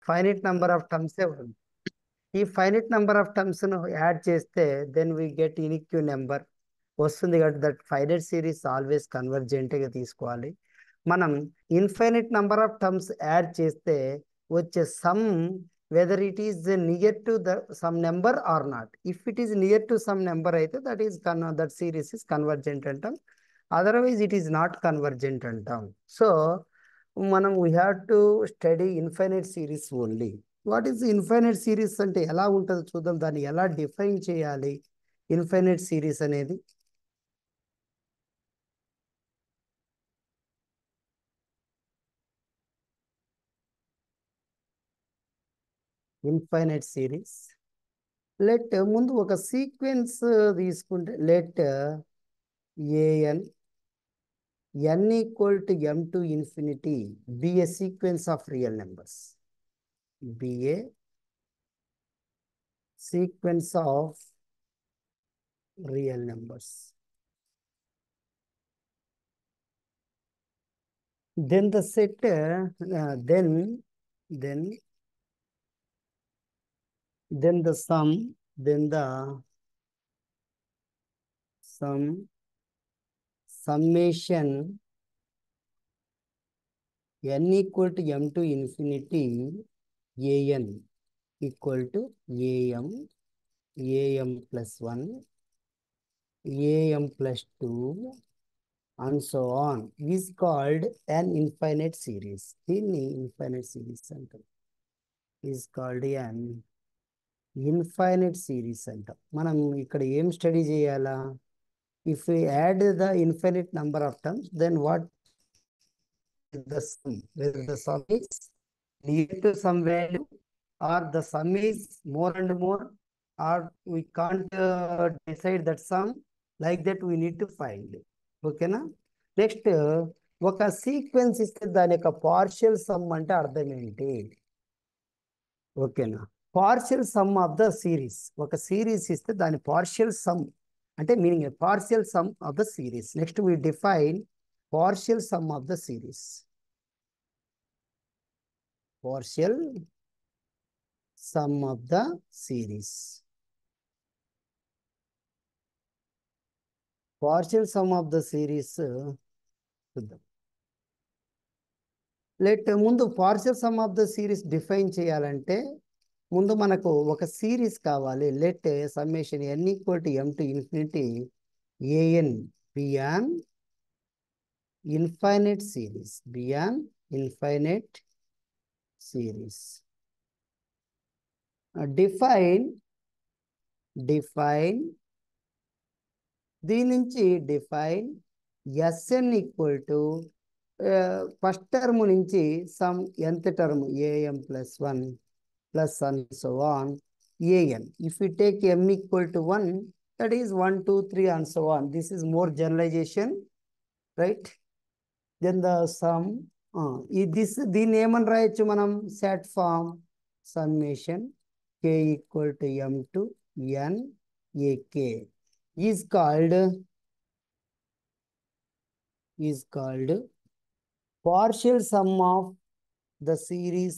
Finite number of టర్మ్సే ఉంది. ఈ ఫైనైట్ నెంబర్ ఆఫ్ టర్మ్స్ను యాడ్ చేస్తే then we get unique number వస్తుంది. కాబట్టి దట్ ఫైనైట్ సిరీస్ ఆల్వేస్ కన్వర్జెంట్గా తీసుకోవాలి. మనం infinite number of terms add చేస్తే వచ్చే sum whether it is near to the some number or not. If it is near to some number అయితే that series is convergent అంటాం. Otherwise it is not convergent అంటాం. So మనం we have to study infinite series only. What is infinite series అంటే ఎలా ఉంటుందో చూద్దాం. దాన్ని ఎలా డిఫైన్ చేయాలి ఇన్ఫైనైట్ సిరీస్ అనేది. ఇన్ఫైనైట్ సిరీస్ లెట్ ముందు ఒక సీక్వెన్స్ తీసుకుంటే let a n n equal to m to infinity be a sequence of real numbers. Be a sequence of real numbers. Then the set then the sum summation n equal to m to infinity an equal to am plus 1 am plus 2 and so on is called an infinite series. దీన్ని infinite series అంటాం. is called an infinite series అంటాం. మనం ఇక్కడ ఏం study చేయాలా? If we add the infinite number of terms, then what is the sum? Whether the sum is near to some value or the sum is more and more, or we can't decide that sum. Like that we need to find. ఓకేనా? Next ఒక sequence ఇస్తే దాని యొక్క partial sum అంటే అర్థం ఏంటి? ఓకేనా? Partial sum of the series. ఒక సిరీస్ ఇస్తే దాని పార్షియల్ సమ్ అంటే meaning partial sum of the series. Next we define partial sum of the series. Partial sum of the series. Partial sum of the series చూద్దాం. Let ముందు partial sum of the series define చేయాలంటే ముందు మనకు ఒక series కావాలి. Let summation n equal to m to infinity an be an infinite series. Be an infinite series. Define దీని నుంచి define Sn equal to first term నుంచి sum nth term am plus 1 plus and so on an. If we take m equal to 1, that is 1, 2, 3 and so on. This is more generalization, right? Then the sum దీన్ని ఏమని రాయొచ్చు మనం? Set form summation k equal to m to n ak is called partial sum of the series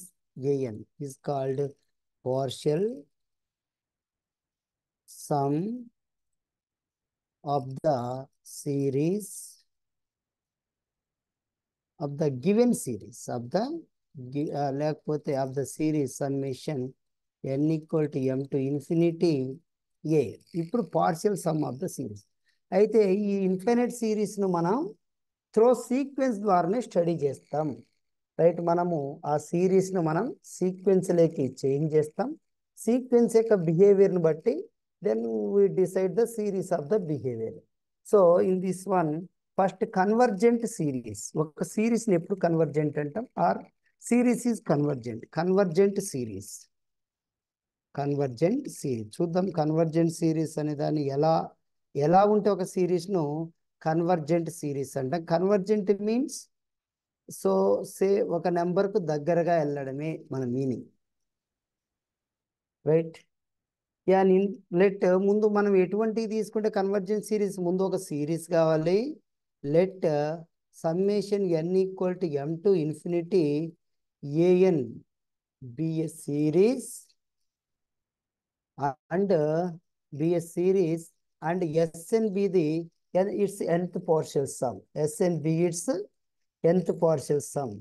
an is called partial sum of the series of the given series of the లేకపోతే of the series summation n equal to m to infinity a. ఇప్పుడు partial sum of the series. అయితే ఈ infinite సిరీస్ను మనం throw sequence ద్వారానే study చేస్తాం, right? మనము ఆ సిరీస్ను మనం సీక్వెన్స్లోకి చేంజ్ చేస్తాం. సీక్వెన్స్ యొక్క బిహేవియర్ని బట్టి then we decide the series of the behaviour. So in this one first convergent series. ఒక సిరీస్ని ఎప్పుడు కన్వర్జెంట్ అంటాం? Or series is convergent series. చూద్దాం కన్వర్జెంట్ సిరీస్ అనే దాన్ని ఎలా ఉంటే ఒక సిరీస్ను కన్వర్జెంట్ సిరీస్ అంటాం. కన్వర్జెంట్ మీన్స్ సో సే ఒక నెంబర్కు దగ్గరగా వెళ్ళడమే మన మీనింగ్, రైట్? లెట్ ముందు మనం ఎటువంటివి తీసుకుంటే కన్వర్జెంట్ సిరీస్ ముందు ఒక సిరీస్ కావాలి. Let summation n equal to m to infinity an be a series and be a series and Sn be the its nth partial sum. Sn be its nth partial sum.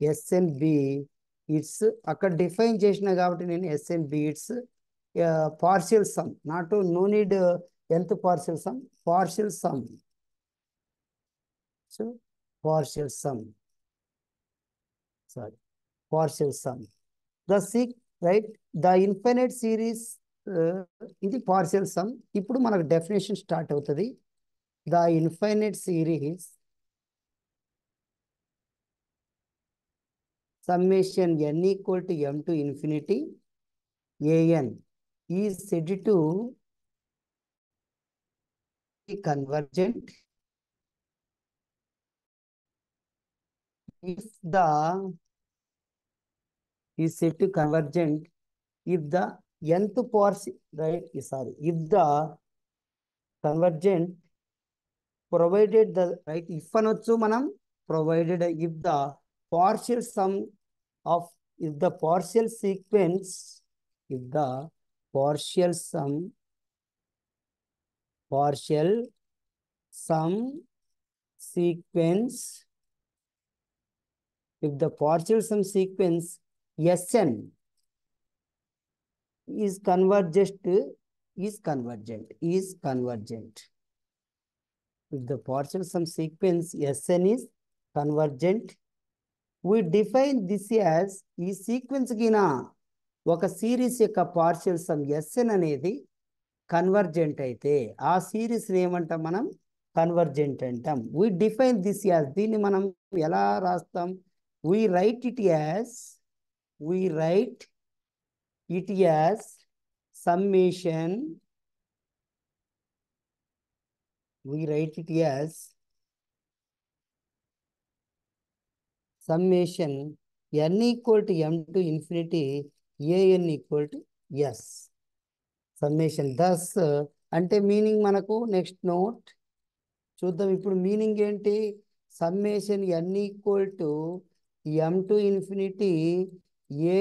Sn be its అక్కడ define చేసిన కాబట్టి నేను Sn be its partial sum. No need nth partial sum. Partial sum. So partial sum. Sorry. Partial sum. Right? The infinite series ఇది partial sum. ఇప్పుడు మనకు definition start అవుతుంది. The infinite series summation n equal to m to infinity an is said to be convergent if the is said to convergent if the nth partial, right? Sorry, if the convergent provided the, right, if అనొచ్చు మనం, provided if the partial sum of, if the partial sequence, if the partial sum sequence, if the partial sum sequence Sn is convergent, if the partial sum sequence Sn is convergent, we define this as ఈ sequence కిన ఒక series యొక్క partial some Sn అనేది convergent అయితే ఆ series ఏమంటాం మనం? Convergent అంటాం. we define this as, దీన్ని మనం ఎలా రాస్తాం? we write it as summation, summation n equal to m to infinity an equal to s. Summation. Thus అంటే మీనింగ్ మనకు నెక్స్ట్ నోట్ చూద్దాం. ఇప్పుడు మీనింగ్ ఏంటి? Summation n equal to m to infinity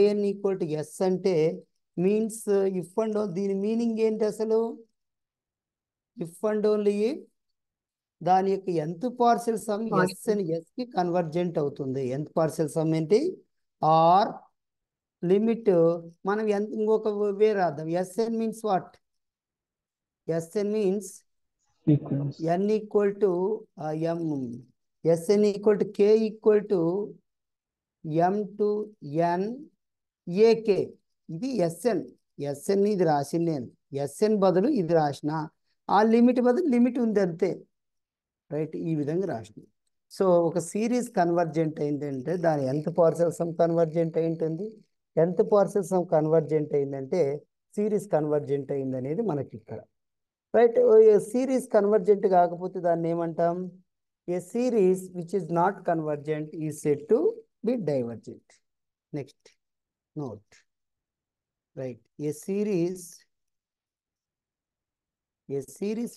an equal to s అంటే means if and దీని meaning ఏంటి అసలు? If and only దాని యొక్క nth partial some Sn s కి కన్వర్జెంట్ అవుతుంది. nth పార్షియల్ సమ్ ఏంటి? ఆర్ లిమిట్ మనం ఇంకొక వే రాద్దాం. Sn means what? Sn means sequence. n equal to m. Sn equal to k equal to m to n ak. ఇది Sn. Sn ఇది రాసింది నేను. Sn బదులు ఇది రాసిన. ఆ లిమిట్ బదులు లిమిట్ ఉంది అంతే. రైట్, ఈ విధంగా రాసిన. సో ఒక సిరీస్ కన్వర్జెంట్ అయిందంటే దాని nth పార్షియల్ సమ్ కన్వర్జెంట్ అయింటుంది. nth పార్షియల్ సమ్ కన్వర్జెంట్ అయిందంటే సిరీస్ కన్వర్జెంట్ అయింది అనేది మనకి ఇక్కడ. రైట్, ఏ సిరీస్ కన్వర్జెంట్ కాకపోతే దాన్ని ఏమంటాం? A series which is not convergent is said to be divergent. Next note. Right, a series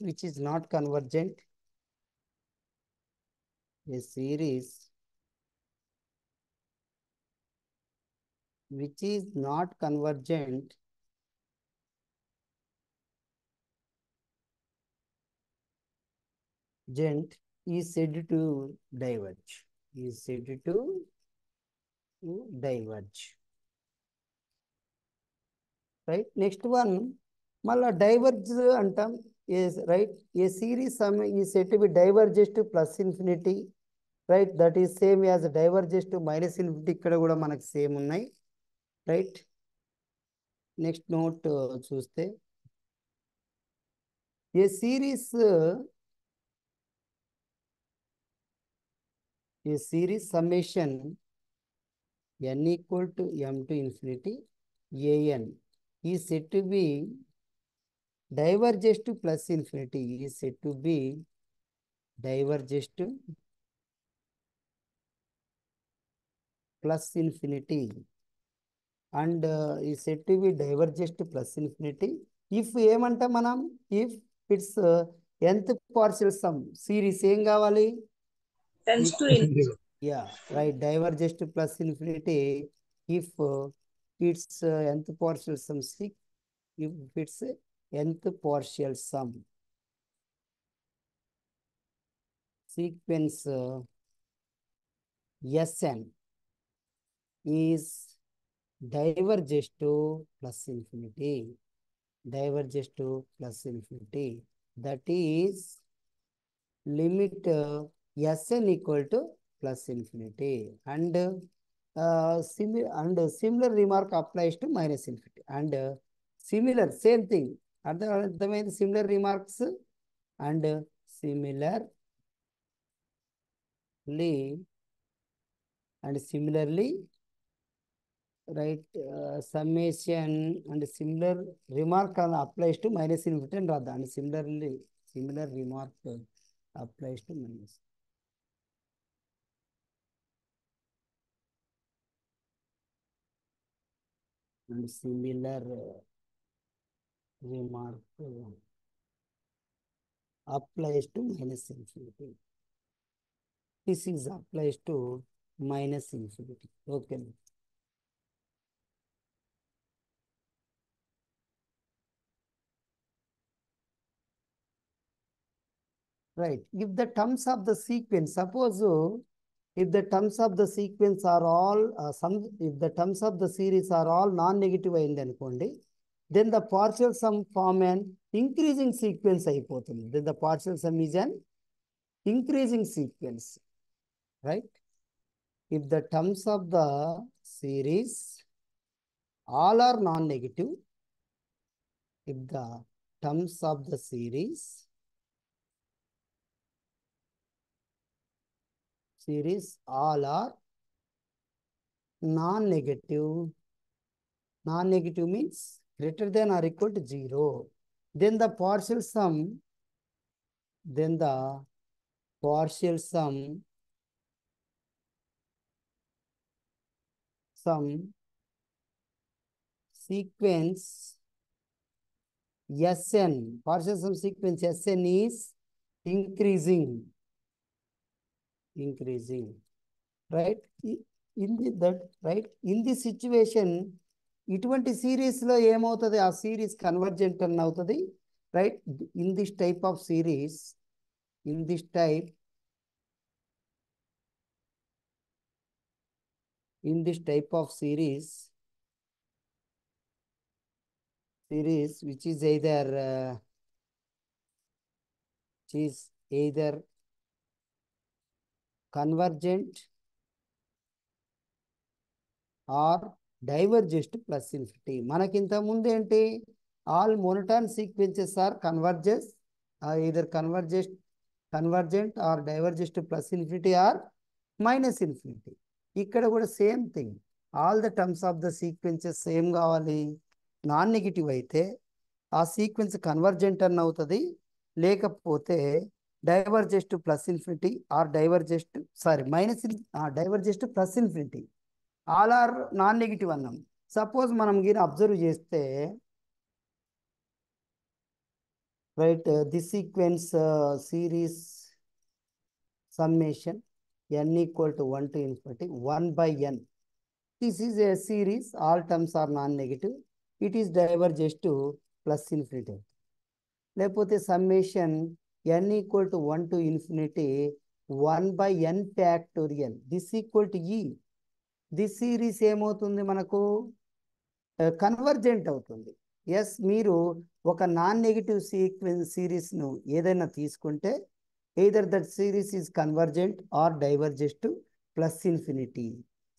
which is not convergent, a series which is not convergent is said to diverge. Right, next one మళ్ళా diverge అంటాం. Right, a series ఈ set B diverges to plus infinity. Right, that is same as diverges to minus infinity. ఇక్కడ కూడా మనకు same ఉన్నాయి. Right, next note చూస్తే a series summation n equal to m to infinity an is said to be diverges to plus infinity, is said to be diverges to plus infinity, and is said to be diverges to plus infinity if ఏమంటాం మనం? if its nth partial sum series ఏం కావాలి? tends to infinity. Yeah, right, diverges to plus infinity if its nth partial sum if its nth partial sum sequence Sn is diverges to plus infinity, diverges to plus infinity, that is limit Sn equal to plus infinity, and similar remark applies to minus infinity, and similar same thing అర్థమైంది similar remarks, and similarly right, summation and similar remark applies to minus infinity and rather, and similar remark applies to minus. And similar remark applies to minus infinity. This is applies to minus infinity. Okay. Right. If the terms of the sequence, suppose if the terms of the sequence are all if the terms of the series are all non-negative అయింది అనుకోండి, then the partial sum form an increasing sequence అయిపోతుంది. Then the partial sum is an increasing sequence, right? If the terms of the series all are non-negative, if the terms of the series all are non-negative, non-negative means greater than or equal to 0, then the partial sum sequence Sn, partial sum sequence Sn is increasing, right? In this situation, ఇటువంటి series లో ఏమవుతుంది, ఆ series convergent అని అవుతుంది, right? In this type of series, which is either convergent or diverges to plus infinity. మనకి ఇంత ముందు ఏంటి, all monotone sequences are either convergent or diverges to plus infinity or minus infinity. ఇక్కడ కూడా same thing, all the terms of the sequences same కావాలి. Non negative అయితే ఆ sequence convergent అని అవుతుంది, లేకపోతే diverges to plus infinity or diverges to plus infinity. All are non negative అన్నాం. Suppose మనం గిన అబ్జర్వ్ చేస్తే, right, this sequence series summation n equal to 1 to infinity 1 by n. This is a series, all terms are non-negative. It is diverges to plus infinity. లేకపోతే summation n equal to 1 to infinity 1 by n factorial. This equal to e. This series ఏమవుతుంది మనకు, convergent అవుతుంది. Yes, మీరు ఒక non negative సిరీస్ను ఏదైనా తీసుకుంటే, either that series is convergent or diverges to plus infinity.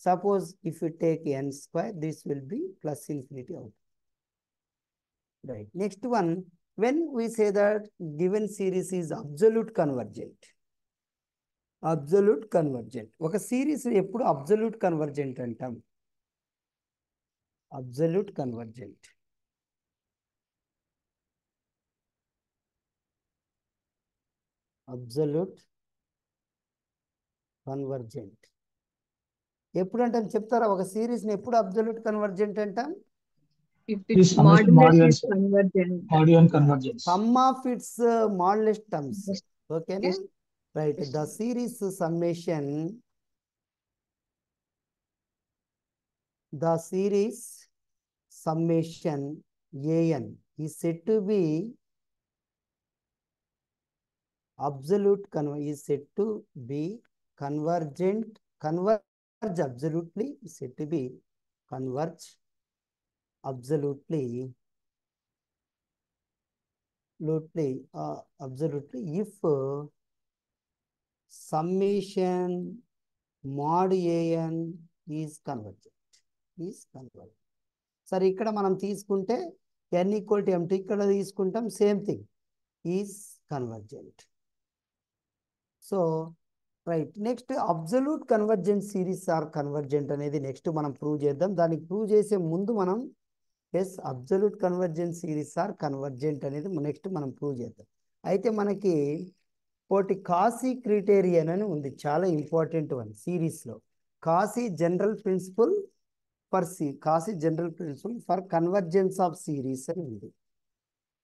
Suppose if you take n square, this will be plus infinity out. Right. Next one, when we say that given series is absolute convergent. ఒక series ఎప్పుడు absolute convergent అంటాం? Absolute convergent ఎప్పుడు అంటాం చెప్తారా? ఒక series ని ఎప్పుడు absolute convergent అంటాం? If its modulus is convergent. Sum of its modulus terms. Okay, Yes. Right. Yes. The series summation the series summation an is said to be is said to be converge absolutely, is said to be converge absolutely if summation mod an is convergent. సరే, ఇక్కడ మనం తీసుకుంటే n equal to m2 ఇక్కడ తీసుకుంటాం, same thing, is convergent. So right, next absolute convergent series are convergent అనేది next మనం prove చేద్దాం. దానికి ప్రూవ్ చేసే ముందు మనం absolute convergent series are convergent అనేది నెక్స్ట్ మనం ప్రూవ్ చేద్దాం. అయితే మనకి ఒకటి కాసీ క్రైటీరియన్ అని ఉంది, చాలా ఇంపార్టెంట్ వన్ సిరీస్లో. Cauchy general principle for convergence of series అని ఉంది.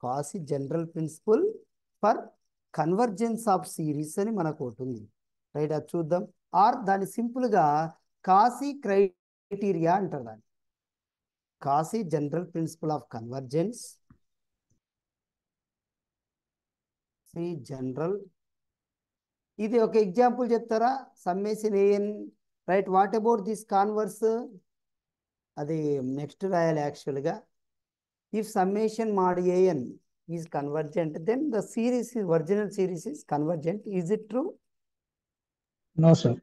Cauchy general principle for convergence of series అని మనకు ఒకటి ఉంది. రైట్, అది చూద్దాం. ఆర్ దాని సింపుల్గా కాసీ క్రైటీరియా అంటారు. దాన్ని Cauchy general principle of convergence, general. ఇది ఒక ఎగ్జాంపుల్ చెప్తారా? Summation a n, right. What about this converse? అది నెక్స్ట్ రాయాలి యాక్చువల్గా. If summation mod an is convergent, then the original series is convergent. Is it true? No, sir.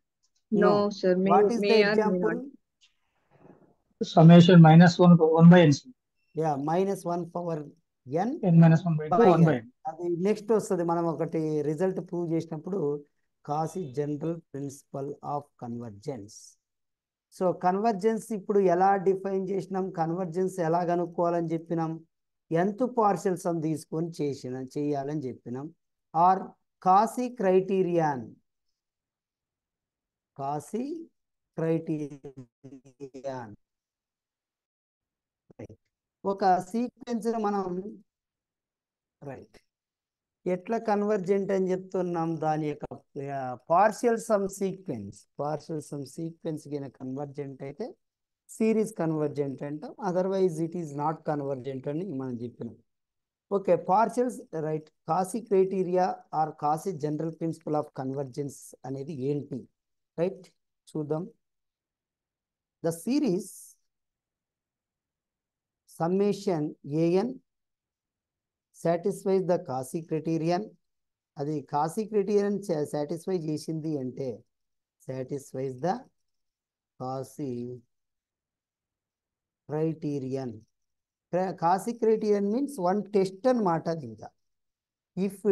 No, sir. What is the may or may example? not. Summation -1 by n. Yeah, -1 power n n-1/2 1 by n. అది నెక్స్ట్ వస్తుంది. మనం ఒకటి result prove చేసినప్పుడు Cauchy general principle of convergence. So convergence ఇప్పుడు ఎలా define చేసినాం, convergence ఎలా కనుక్కోవాలని చెప్పినాం, ఎంత పార్షియల్ సమ్ తీసుకొని చేయాలని చెప్పినాం. ఆర్ కాసీ క్రైటీరియన్ ఒక సీక్వెన్స్ మనం రైట్ ఎట్లా కన్వర్జెంట్ అని చెప్తున్నాం, దాని యొక్క పార్షియల్ సమ్ సీక్వెన్స్ కింద కన్వర్జెంట్ అయితే సిరీస్ కన్వర్జెంట్ అంటాం, otherwise it is not convergent అని మనం చెప్పినాం. Okay, partials, right. Cauchy criteria or Cauchy general principle of convergence అనేది ఏంటి, రైట్, చూద్దాం. The series summation an satisfies the Cauchy criterion. అది కాసీ క్రైటీరియన్ సాటిస్ఫై చేసింది అంటే satisfies the Cauchy criterion. Cauchy criterion means one test అన్నమాట. అది ఇంకా if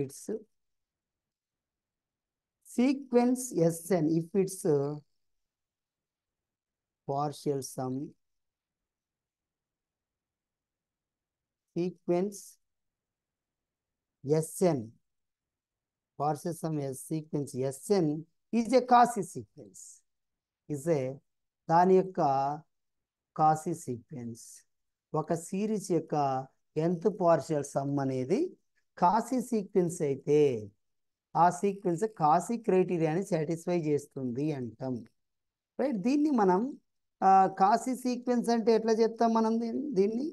it's sequence Sn, if it's partial sum sequence Sn, partial sum sequence Sn is a కాసీ sequence, దాని యొక్క కాసీ sequence. ఒక series యొక్క nth partial some అనేది కాసీ sequence అయితే ఆ సీక్వెన్స్ కాసీ క్రైటీరియాని సాటిస్ఫై చేస్తుంది అంటాం, రైట్. దీన్ని మనం కాసీ సీక్వెన్స్ అంటే ఎట్లా చెప్తాం మనం దీన్ని,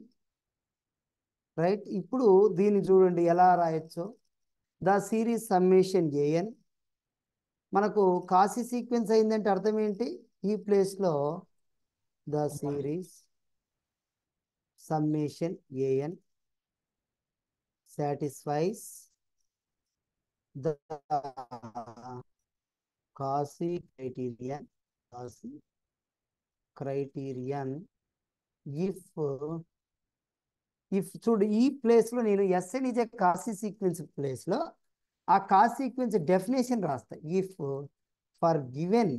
రైట్. ఇప్పుడు దీన్ని చూడండి ఎలా రాయొచ్చు. ద సిరీస్ సమ్మేషన్ an మనకు కాసీ సీక్వెన్స్ అయిందంటే అర్థం ఏంటి, ఈ ప్లేస్లో the series summation an satisfies the Cauchy criterion if చూడు, ఈ ప్లేస్లో నేను Sn ఇజ్ ఏ కాసీ సీక్వెన్స్ ప్లేస్లో ఆ కాసీ సీక్వెన్స్ డెఫినేషన్ రాస్తా. If for given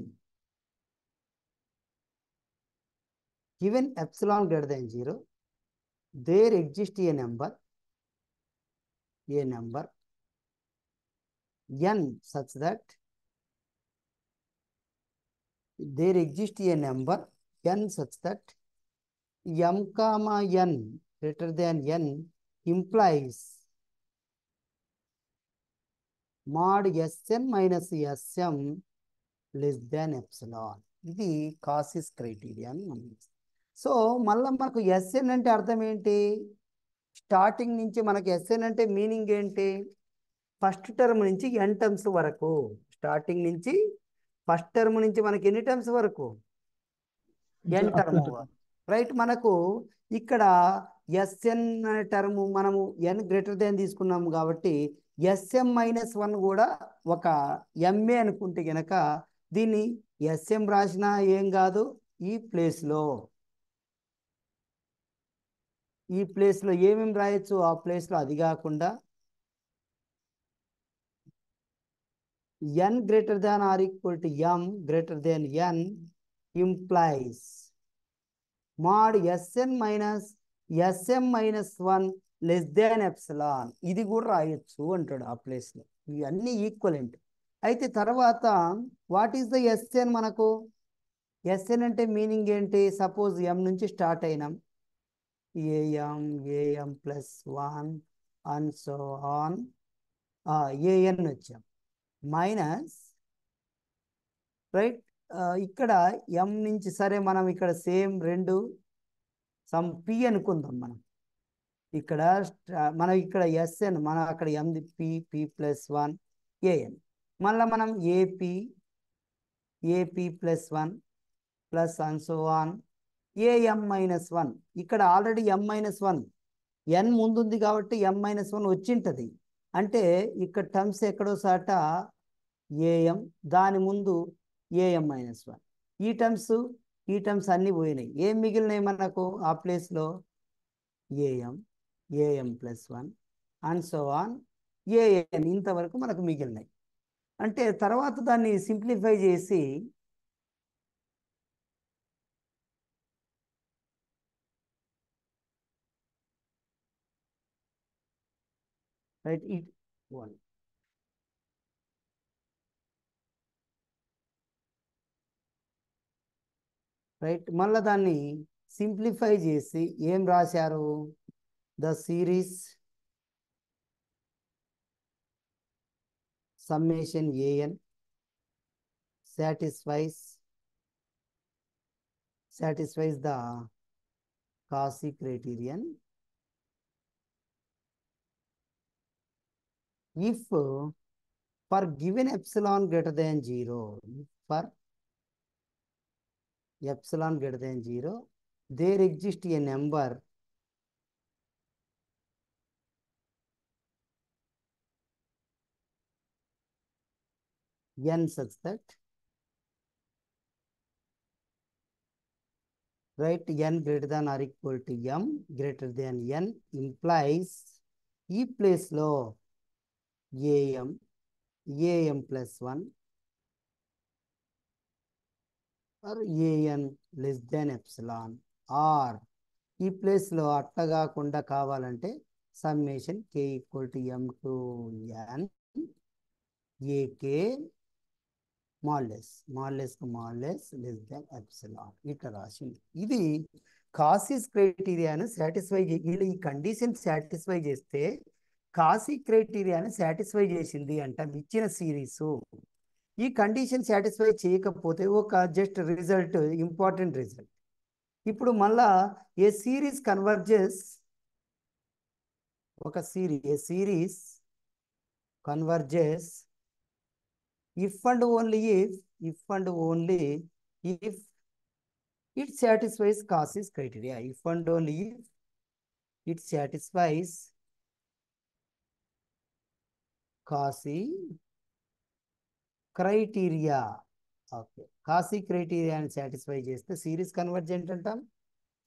epsilon greater than 0 there exists a number n such that there exists a number n such that m comma n greater than n implies mod Sn minus Sm less than epsilon. ఇది కాసిస్ criteria అని మనం. So మళ్ళీ మనకు SN అంటే అర్థం ఏంటి? Starting నుంచి మనకి ఎస్ఎన్ అంటే మీనింగ్ ఏంటి? ఫస్ట్ టర్మ్ నుంచి ఎన్ టర్మ్స్ వరకు. స్టార్టింగ్ నుంచి ఫస్ట్ టర్మ్ నుంచి మనకి ఎన్ని టర్మ్స్ వరకు? ఎన్ టర్మ్ రైట్. మనకు ఇక్కడ ఎస్ఎన్ అనే టర్మ్ మనము ఎన్ గ్రేటర్ దాన్ తీసుకున్నాము కాబట్టి SM-1 కూడా ఒక ఎంఏ అనుకుంటే గనక దీన్ని ఎస్ఎం రాసినా ఏం కాదు. ఈ ప్లేస్లో ఏమేమి రాయొచ్చు? ఆ ప్లేస్లో అది కాకుండా n greater than or equal to m greater than n implies mod Sn minus Sm-1 less than epsilon. ఇది కూడా రాయొచ్చు అంటాడు ఆ ప్లేస్లో. ఇవన్నీ ఈక్వలెంట్. అయితే తర్వాత వాట్ ఈస్ ద Sn? మనకు Sn అంటే మీనింగ్ ఏంటి? సపోజ్ m నుంచి స్టార్ట్ అయినాం, am+1 and so on, an వచ్చాం మైనస్ రైట్. ఇక్కడ m నుంచి సరే మనం ఇక్కడ సేమ్ రెండు సమ్ p అనుకుందాం. మనం ఇక్కడ Sn మనం అక్కడ m p+1 an. మళ్ళీ మనం AP+1 plus and so on am-1. ఇక్కడ ఆల్రెడీ m-1 n ముందుంది కాబట్టి m-1 వచ్చింటది. అంటే ఇక్కడ టర్మ్స్ ఎక్కడో సాట am, దాని ముందు am-1. ఈ టర్మ్స్ అన్నీ పోయినాయి. ఏం మిగిలినాయి మనకు ఆ ప్లేస్లో? am+1 and so on an. ఇంతవరకు మనకు మిగిలినాయి. అంటే తర్వాత దాన్ని సింప్లిఫై చేసి రైట్ ఇట్ 1 రైట్. మళ్ళీ దాన్ని సింప్లిఫై చేసి ఏం రాశారు? The series summation an satisfies the Cauchy criterion if for given epsilon greater than 0, for epsilon greater than 0 there exists a number n such that right n greater than or equal to m greater than n implies ఈ ప్లేస్లో am+1 or an less than epsilon, or ఈ ప్లేస్లో అట్లా కాకుండా కావాలంటే summation k = m to n ak modulus less than epsilon ఇట్లా రాసింది. ఇది కాసిస్ క్రైటీరియాను సాటిస్ఫై ఈ కండిషన్ సాటిస్ఫై చేస్తే కాసీ క్రైటీరియాను సాటిస్ఫై చేసింది అంట ఇచ్చిన సిరీసు. ఈ కండిషన్ సాటిస్ఫై చేయకపోతే ఒక జస్ట్ రిజల్ట్, ఇంపార్టెంట్ రిజల్ట్. ఇప్పుడు మళ్ళా a series converges converges if and only if it satisfies Cauchy's criteria. If and only if it satisfies Cauchy criteria. Okay, Cauchy criteria and satisfy చేస్తే series convergent అంటాం.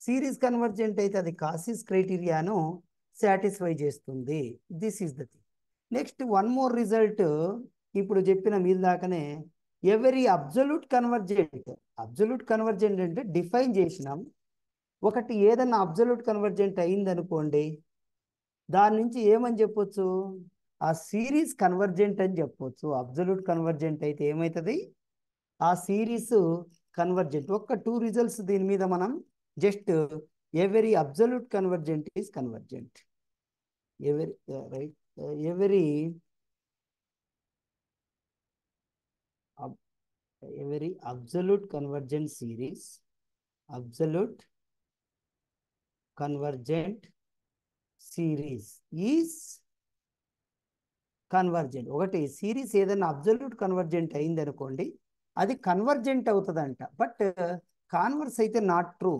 Series convergent అయితే అది Cauchy's క్రైటీరియాను satisfy చేస్తుంది. This is the thing. Next one more result ఇప్పుడు చెప్పిన మీద దాకానే every absolute convergent అంటే define చేసినాం. ఒకటి ఏదన్నా అబ్జల్యూట్ కన్వర్జెంట్ అయింది అనుకోండి, దాని నుంచి ఏమని చెప్పొచ్చు? ఆ సిరీస్ కన్వర్జెంట్ అని చెప్పొచ్చు. అబ్జల్యూట్ కన్వర్జెంట్ అయితే ఏమవుతుంది? ఆ సిరీస్ కన్వర్జెంట్. ఒక్క 2 రిజల్ట్స్ దీని మీద మనం just every absolute convergent is convergent. Every every absolute convergent series, absolute convergent series is convergent. ఒకటి సిరీస్ ఏదైనా అబ్జల్యూట్ కన్వర్జెంట్ అయింది అనుకోండి, అది కన్వర్జెంట్ అవుతుందంట. బట్ కాన్వర్స్ అయితే నాట్ ట్రూ.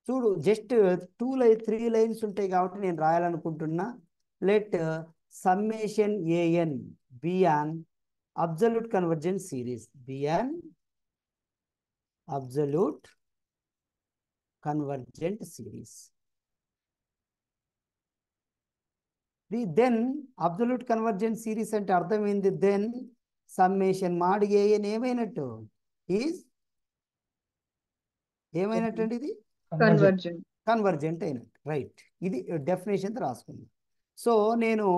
చూడు, జస్ట్ 3 లైన్స్ ఉంటాయి కాబట్టి నేను రాయాలనుకుంటున్నా. Let summation a n be an absolute convergent series, be an absolute convergent series. Then absolute convergent series అంటే అర్థమైంది. దెన్ సమ్మేషన్ మాడ్ ఏఎన్ ఏమైనట్టు ఈజ్ ఏమైనట్టు అండి, ఇది కన్వర్జెంట్. కన్వర్జెంట్ అయినట్టు. రైట్, ఇది డెఫినేషన్ రాసుకుంది. సో నేను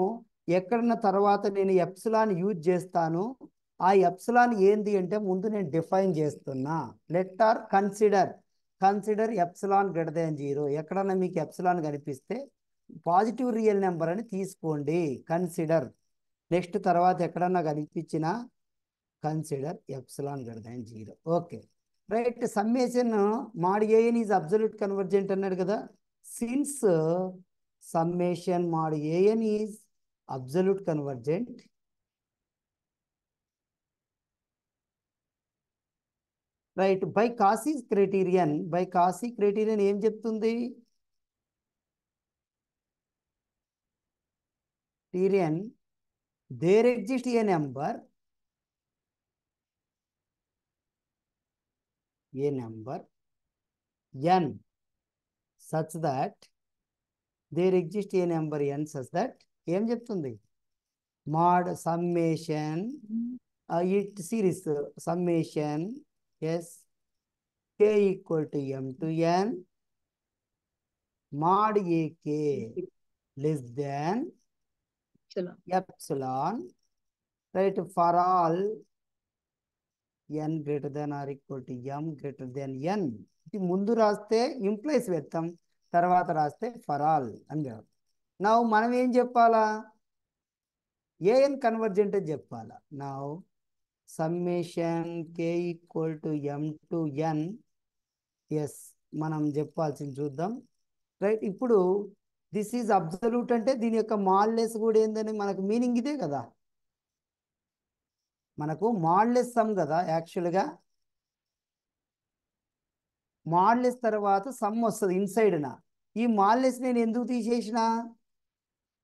ఎక్కడన్నా తర్వాత నేను ఎప్సిలాన్ యూజ్ చేస్తాను. ఆ ఎప్సిలాన్ ఏంది అంటే ముందు నేను డిఫైన్ చేస్తున్నా. Let or consider epsilon greater than 0. ఎక్కడన్నా మీకు ఎప్సిలాన్ కనిపిస్తే పాజిటివ్ రియల్ నెంబర్ అని తీసుకోండి, కన్సిడర్. నెక్స్ట్ తర్వాత ఎక్కడన్నా కనిపించినా consider epsilon greater than 0. Okay, right. Summation mod a n is absolute convergent అన్నాడు కదా. Since summation mod a n is absolute convergent, right, by Cauchy's criterion ఏం చెప్తుంది? there exists a number n such that ఏం చెప్తుంది? mod summation it series summation s k equal to m to n mod ak less than epsilon, right, for all n greater than or equal to m greater than n. ఇది ముందు రాస్తే implies పెడతాం, తర్వాత రాస్తే for all అని చెప్పాలి. నా మనం ఏం చెప్పాలా? ఏఎన్ కన్వర్జెంట్ అని చెప్పాలా. నా summation k equal to m to n, S మనం చెప్పాల్సింది చూద్దాం. రైట్, ఇప్పుడు దిస్ ఈజ్ అబ్సల్యూట్ అంటే దీని యొక్క మాడ్లెస్ కూడా ఏందని మనకు మీనింగ్ ఇదే కదా. మనకు మాడ్లెస్ సమ్ కదా యాక్చువల్గా. మాడ్లెస్ తర్వాత సమ్ వస్తుంది ఇన్సైడ్న. ఈ మాడ్లెస్ నేను ఎందుకు తీసేసిన?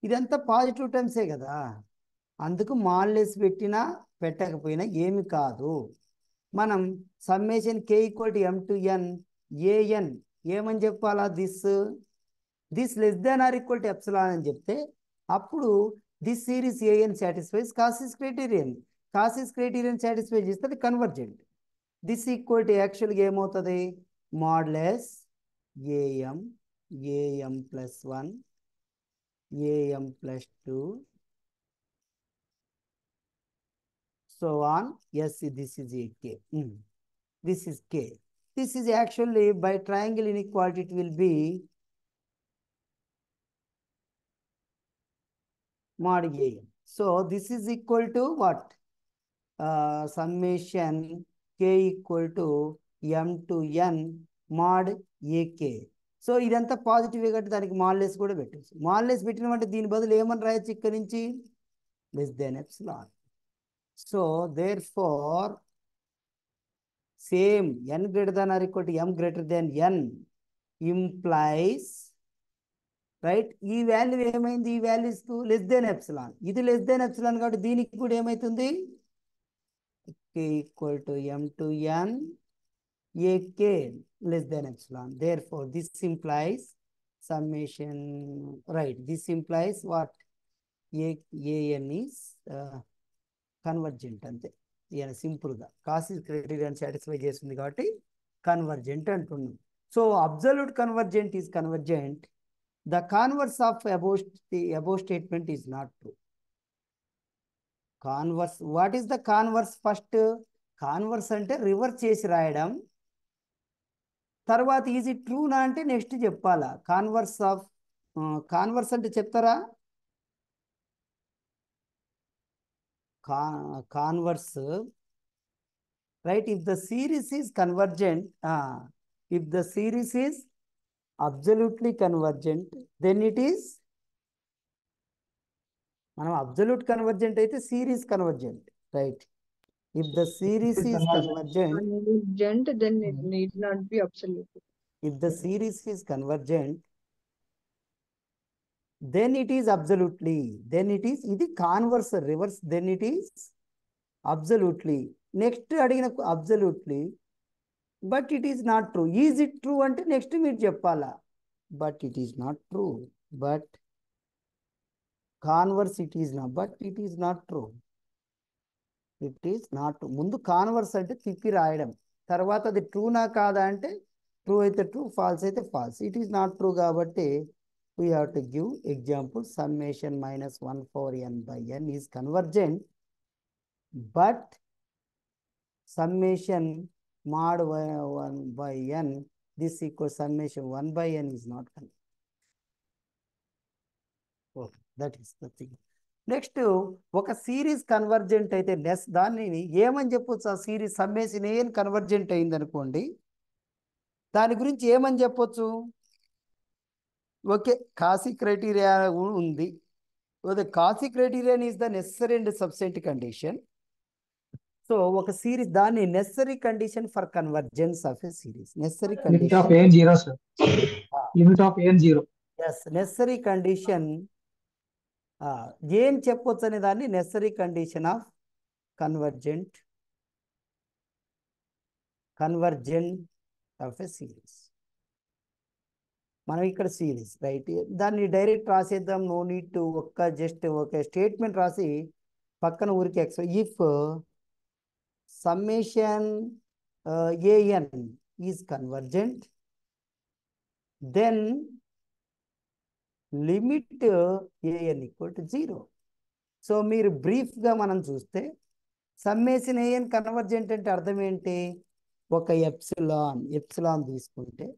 ఇదంతా పాజిటివ్ టర్మ్సే కదా, అందుకు మాడ్లెస్ పెట్టినా పెట్టకపోయినా ఏమి కాదు. మనం summation k equal to m to n a n ఏమని చెప్పాలా? This less than or equal to epsilon అని చెప్తే అప్పుడు this series a n satisfies Cauchy's criterion satisfy చేస్తే అది కన్వర్జెంట్. దిస్ ఈక్వల్ టు యాక్చువల్గా ఏమవుతుంది? Modulus a m plus 1 a m plus 2 so on. Yes, this is a k. This is k. This is actually by triangle inequality it will be mod am. So this is equal to what? Summation k equal to m to n mod ak. So ఇదంతా positive కాబట్టి దానికి మాడ్లెస్ కూడా పెట్టచ్చు. మాడ్లెస్ పెట్టినమంటే దీని బదులు ఏమని రాయొచ్చు ఇక్కడ నుంచి? Less than epsilon. So therefore same n greater than or equal to m greater than n implies, right, ఈ వాల్యూ ఏమైంది? ఈ వాల్యూస్ లెస్ దెన్ ఎప్సిలాన్. ఇది లెస్ దెన్ ఎప్సిలాన్ కాబట్టి దీనికి కూడా ఏమవుతుంది? k equal to m to n ak less than epsilon. Therefore this implies summation, right, this implies what? an is convergent అంతే. ఈయన సింపుల్గా కాసిస్ క్రైటీరియన్ సాటిస్ఫై చేస్తుంది కాబట్టి కన్వర్జెంట్ అంటున్నాం. So absolute convergent is convergent. The converse of above statement is not true. Converse, what is the converse? First converse అంటే reverse చేసి రాయడం. తర్వాత ఈజ్ ఇట్ ట్రూనా అంటే నెక్స్ట్ చెప్పాలా. కాన్వర్స్ అంటే చెప్తారా? Converse right? If the series is convergent, if the series is absolutely convergent, then it is మనం absolute convergent అయితే series convergent, right? If the series is convergent, Convergent, then it need not be absolute. If the series is convergent, then it is absolutely, then it is, ఇది converse reverse, then it is absolutely. Next అడిగిన absolutely, but it is not true. Is it true అంటే next మీరు చెప్పాలా, but it is not true, but converse it is not, but it is not true, it is not. ముందు converse అంటే తిప్పి రాయడం, తర్వాత అది ట్రూనా కాదా అంటే ట్రూ అయితే ట్రూ, ఫాల్స్ అయితే false. It is not true కాబట్టి we have to give example. Summation minus 1 for n by n is convergent, but summation mod 1 by n, this equals summation 1 by n is not convergent. Okay, that is the thing. Next ఒక series convergent అయితే దాన్ని ఏమని చెప్పొచ్చు? ఆ series summation ఏం convergent అయింది అనుకోండి, దాని గురించి ఏమని చెప్పొచ్చు? ఓకే, కాసి క్రైటీరియా ఉంది. The Cauchy criterion is the necessary and substantive condition. So, ఒక series దాని necessary condition for convergence of a series. Necessary condition. Limit of n 0, sir. Limit of n 0. Yes, necessary condition. ఏం చెప్పొచ్చు అనే దాన్ని necessary condition of convergent of a series. మనం ఇక్కడ series, right? దాన్ని direct రాసేద్దాం, నో నీడ్ టు. జస్ట్ ఒక statement రాసి పక్కన ఊరికి ఎక్స్, if summation AN is convergent, then limit AN equal to 0. So మీరు బ్రీఫ్గా మనం చూస్తే సమ్మేషన్ ఏఎన్ కన్వర్జెంట్ అంటే అర్థం ఏంటి? ఒక ఎప్సిలాన్ తీసుకుంటే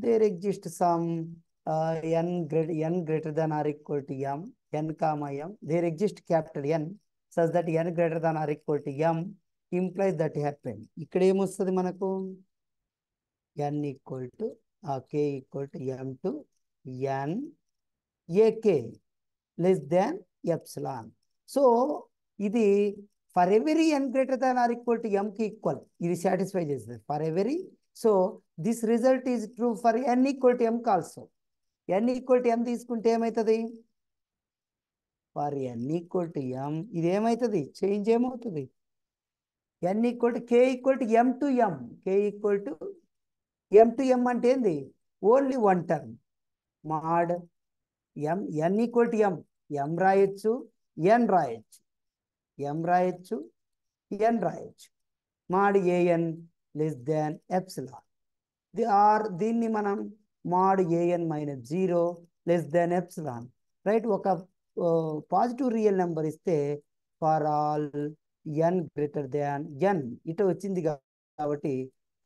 there exists some n greater than or equal to m, n comma m. There exists capital N such that n greater than or equal to m implies that happened. ఇక్కడ ఏమొస్తుంది మనకు? n equal to k equal to m to n ak less than epsilon. So ఇది for every n greater than or equal to m కి equal, ఇది satisfy చేస్తుంది for every. So this result is true for n equal to m also. n equal to m తీసుకుంటే ఏమవుతుంది? For n equal to m ఇది ఏమవుతుంది? Change ఏమవుతుంది? n equal to k equal to m to m, k equal to m to m అంటే ఏంది? Only one term. Mod m, n equal to m, m రాయొచ్చు, n రాయొచ్చు, m రాయొచ్చు, n రాయొచ్చు. Mod an less than epsilon. దీన్ని మనం mod an minus 0 less than epsilon, right? ఒక positive real number ఇస్తే for all n greater than n ఇటు వచ్చింది కాబట్టి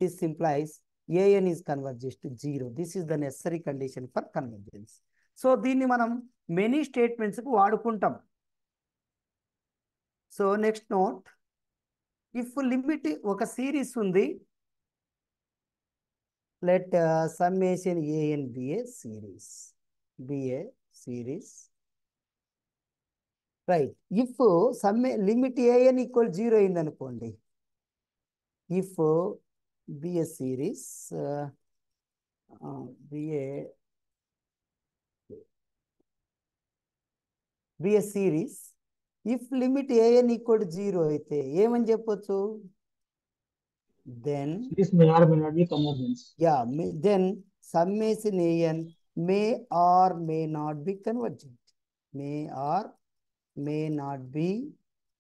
this implies an is convergence to 0. This is the necessary condition for convergence. So దీన్ని మనం many స్టేట్మెంట్స్కి వాడుకుంటాం. So next note, if limit ఒక సిరీస్ ఉంది, let summation an be a series, right? If limit an equal 0 అయింది అనుకోండి, if be a series, if limit an equal to 0 అయితే ఏమని చెప్పొచ్చు? Then This may or may not be convergence. Yeah, then summation an may or may not be convergent. May or may not be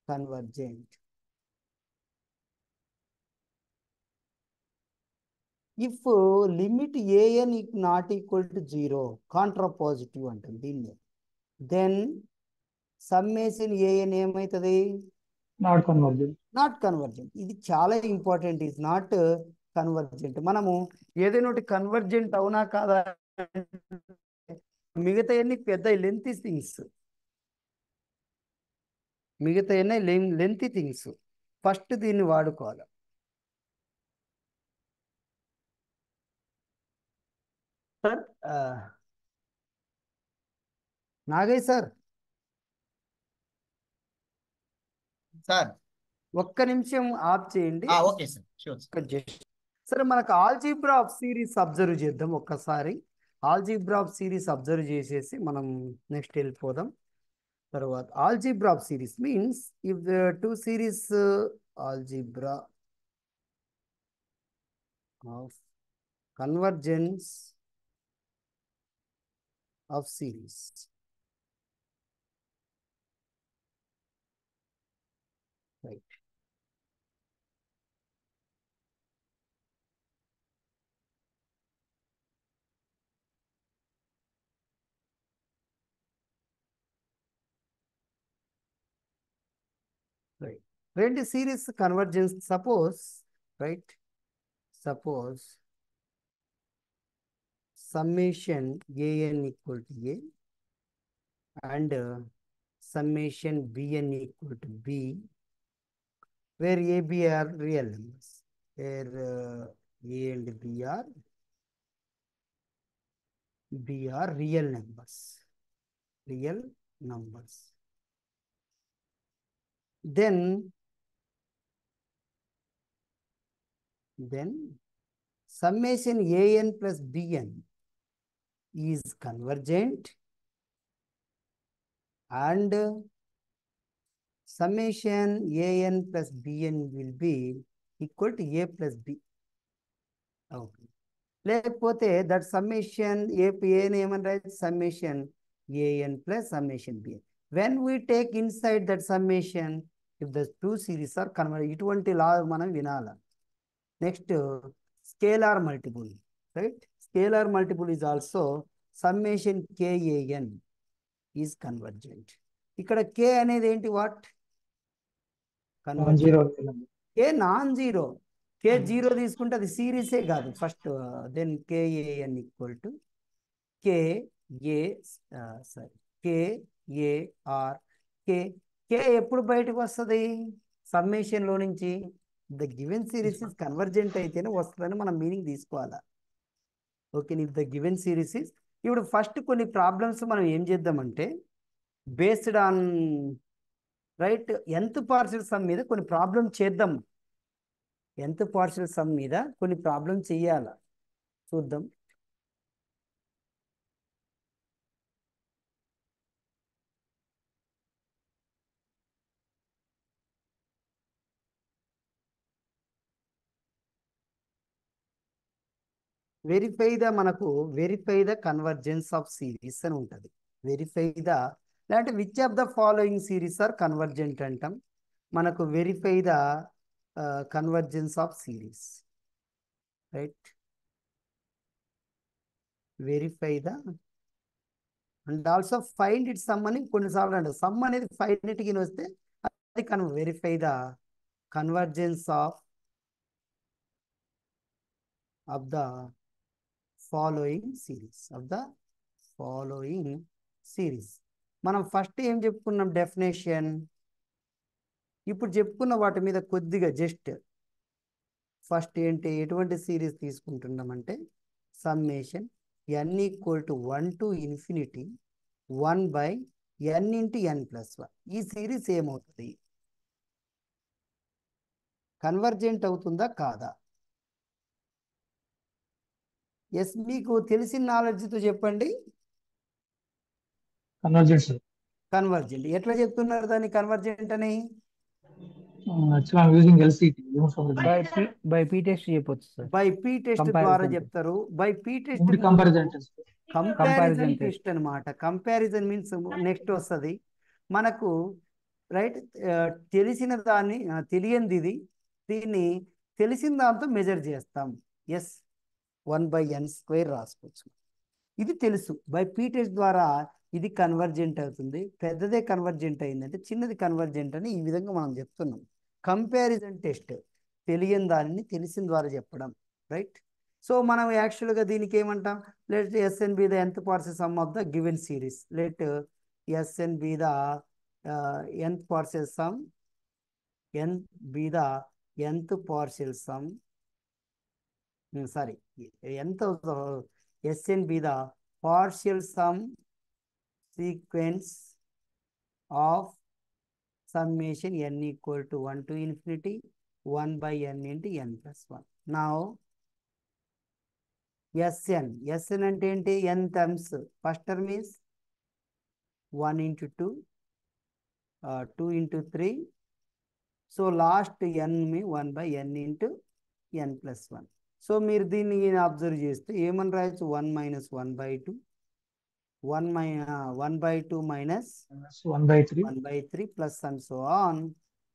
convergent. If limit an is not equal to 0, contrapositive అంటుంది దీన్ని, then summation an ఏమవుతుంది? Not convergent. Not convergent. ఇది చాలా important, is not convergent. మనము ఏదైనా ఒకటి convergent అవునా కాదా, మిగతా అన్ని పెద్ద లెంతీ థింగ్స్, ఫస్ట్ దీన్ని వాడుకోవాలి. సార్ నాగయ్య సార్ సార్ ఒక్క నిమిషం ఆఫ్ చేయండి. Okay sir, sure. సరే, మనకు ఆల్జీబ్రా ఆఫ్ సిరీస్ అబ్జర్వ్ చేద్దాం ఒక్కసారి. ఆల్జీబ్రా ఆఫ్ సిరీస్ అబ్జర్వ్ చేసేసి మనం నెక్స్ట్ వెళ్ళిపోదాం. తర్వాత algebra of series means if the two series algebra of convergence of series. Right. Right. రెండు series convergence. Suppose, right? Suppose summation an equal to a and summation bn equal to b, where a, b are real numbers. Where a and b are real numbers. Real numbers. Then summation an plus bn is convergent and summation an plus bn will be equal to a plus b. Okay. లేకపోతే that summation a ఏమని రాయొచ్చు? summation an plus summation bn. When we take inside that summation, if the two series are convergent, ఇటువంటి లా మనం వినాల. Next scalar multiple, right? Scalar multiple is also summation kan is convergent. ఇక్కడ k అనేది ఏంటి? What? k non zero. k zero తీసుకుంటే అది సిరీసే కాదు first. Then kan equal to KAR. k ఎప్పుడు బయటకు వస్తుంది సమ్మేషన్ లో నుంచి? The given series is convergent అయితేనే వస్తుందని మనం మీనింగ్ తీసుకోవాలా. Okay, if the given series is. ఇప్పుడు ఫస్ట్ కొన్ని ప్రాబ్లమ్స్ మనం ఏం చేద్దామంటే based on right nth partial sum మీద కొన్ని ప్రాబ్లం చేద్దాం. nth పార్షియల్ సమ్ మీద కొన్ని ప్రాబ్లం చెయ్యాల, చూద్దాం. Verify the convergence of series అని ఉంటుంది. వెరిఫై ద లేదంటే which of the following series are convergent అంటాం. మనకు verify the convergence of series, right? Verify the and also find it sum అని కొన్నిసార్లు అంటే సమ్ అనేది ఫైనెట్కి వస్తే అది verify the convergence of the following series. మనం ఫస్ట్ ఏం చెప్పుకున్నాం? డెఫినేషన్. ఇప్పుడు చెప్పుకున్న వాటి మీద కొద్దిగా జస్ట్ ఫస్ట్ ఏంటి, ఎటువంటి సిరీస్ తీసుకుంటున్నామంటే summation n equal to 1 to infinity 1/n into n plus 1. ఈ సిరీస్ ఏమవుతుంది? కన్వర్జెంట్ అవుతుందా కాదా? ఎస్, మీకు తెలిసిన నాలెడ్జ్తో చెప్పండి. కన్వర్జెంట్. ఎట్లా చెప్తున్నారు దాన్ని కన్వర్జెంట్ అని? బై పీ టెస్ట్ చెప్పొచ్చు సార్. బై పీ టెస్ట్ ద్వారా చెప్తారు. By P test comparison test అనమాట. కంపారిజన్ మీన్స్ నెక్స్ట్ వస్తుంది మనకు, రైట్? తెలిసిన దాన్ని తెలియంది దీన్ని తెలిసిన దాంతో మెజర్ చేస్తాం. ఎస్, 1/n² రాసుకోవచ్చు. ఇది తెలుసు. బై పీ టెస్ట్ ద్వారా ఇది కన్వర్జెంట్ అవుతుంది. పెద్దదే కన్వర్జెంట్ అయిందంటే చిన్నది కన్వర్జెంట్ అని ఈ విధంగా మనం చెప్తున్నాం. కంపారిజన్ టెస్ట్ తెలియని దానిని తెలిసిన ద్వారా చెప్పడం, రైట్? సో మనం యాక్చువల్గా దీనికి ఏమంటాం? Let SN be the nth partial sum of the given series. Let SN be the nth partial sum, nth partial sum, sorry nth Sn be the partial sum sequence of summation n equal to 1 to infinity 1 by n into n plus 1. Now Sn అంటే ఏంటి? n terms. First term is 1 into 2, 2 into 3. So last n me 1 by n into n plus 1. So మీరు దీన్ని observe చేస్తే ఏమని రాయొచ్చు? 1 minus 1 by 2, 1 by 2 minus 1 by 3, 1 by 3 plus and so on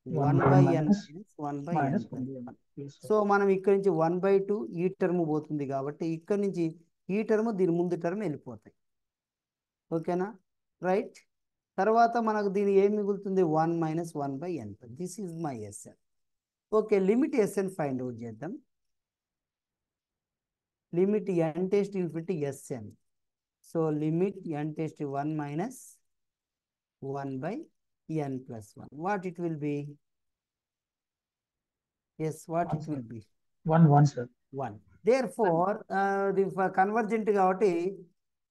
1 1 by by n minus minus 1 by n minus plus 1 by 1. Yes, sir. So మనం ఇక్కడ నుంచి 1 by 2 ఈ term పోతుంది కాబట్టి ఇక్కడ నుంచి ఈ టర్మ్ దీని ముందు టర్మ్ వెళ్ళిపోతాయి. ఓకేనా? రైట్. తర్వాత మనకు దీని ఏం మిగులుతుంది? 1 minus 1 by n. This is my Sn. Okay, limit Sn find out చేద్దాం. Limit n tends infinity Sn. So limit n tends 1 minus 1 by n plus 1. What it will be? Yes, what it will be? 1 sir. 1. Therefore, the convergent కాబట్టి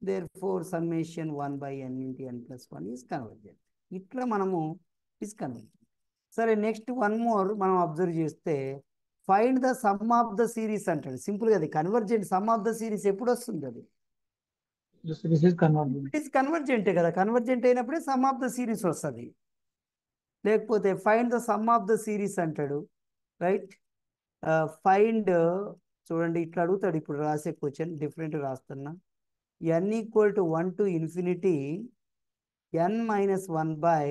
therefore summation 1 by n into n plus 1 is convergent. ఇట్లా మనము is convergent. సరే, next one more మనం observe చేస్తే find the sum of the series అంటాడు. సింపుల్గా అది convergent. Sum of the series ఎప్పుడు వస్తుంది? అది This is convergent. It is కన్వర్జెంటే కదా. కన్వర్జెంట్ అయినప్పుడే సమ్ ఆఫ్ ద సిరీస్ వస్తుంది. లేకపోతే find the sum of the series అంటాడు. రైట్. ఫైండ్, చూడండి ఇట్లా అడుగుతాడు. ఇప్పుడు రాసే క్వశ్చన్ డిఫరెంట్ రాస్తున్నా. n equal to 1 to infinity n minus 1 by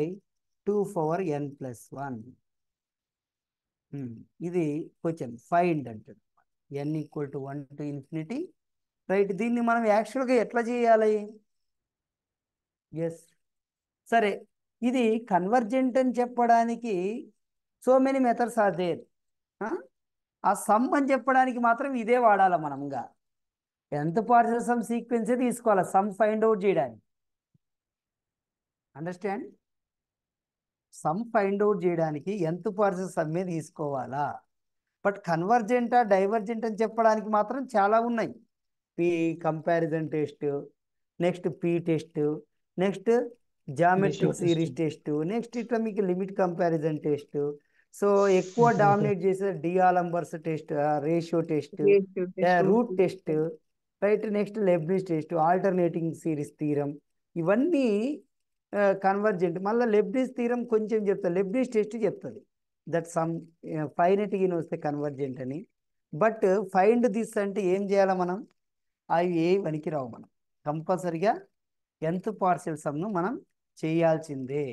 2 power n plus 1. ఇది క్వశ్చన్. ఫైండ్ అంటాడు. n equal to 1 to infinity. Right. దీన్ని మనం యాక్చువల్గా ఎట్లా చేయాలి? ఎస్, సరే, ఇది కన్వర్జెంట్ అని చెప్పడానికి so many methods are there. ఆ సమ్ అని చెప్పడానికి మాత్రం ఇదే వాడాలి మనంగా. ఎంత పార్షల్ సమ్ సీక్వెన్సే తీసుకోవాలి సమ్ ఫైండ్ అవుట్ చేయడానికి. అండర్స్టాండ్? సమ్ ఫైండ్ అవుట్ చేయడానికి ఎంత పార్షల్ సమ్మే తీసుకోవాలా. బట్ కన్వర్జెంటా డైవర్జెంట్ అని చెప్పడానికి మాత్రం చాలా ఉన్నాయి. P comparison test, next P test, next geometric series test, next ఇట్లా మీకు లిమిట్ కంపారిజన్ టెస్ట్. సో ఎక్కువ డామినేట్ చేసే D'Alembert's test, ratio test, root test. Right. Next Leibniz test, alternating series theorem. ఇవన్నీ కన్వర్జెంట్. మళ్ళీ లెబ్నిజ్ థీరం కొంచెం చెప్తా, Leibniz test చెప్తుంది that sum finite గిన వస్తే కన్వర్జెంట్ అని. బట్ ఫైండ్ దిస్ అంటే ఏం చేయాలి మనం? అవి ఏ పనికి రావు. మనం కంపల్సరిగా nth పార్షియల్ సమ్ను మనం చేయాల్సిందే.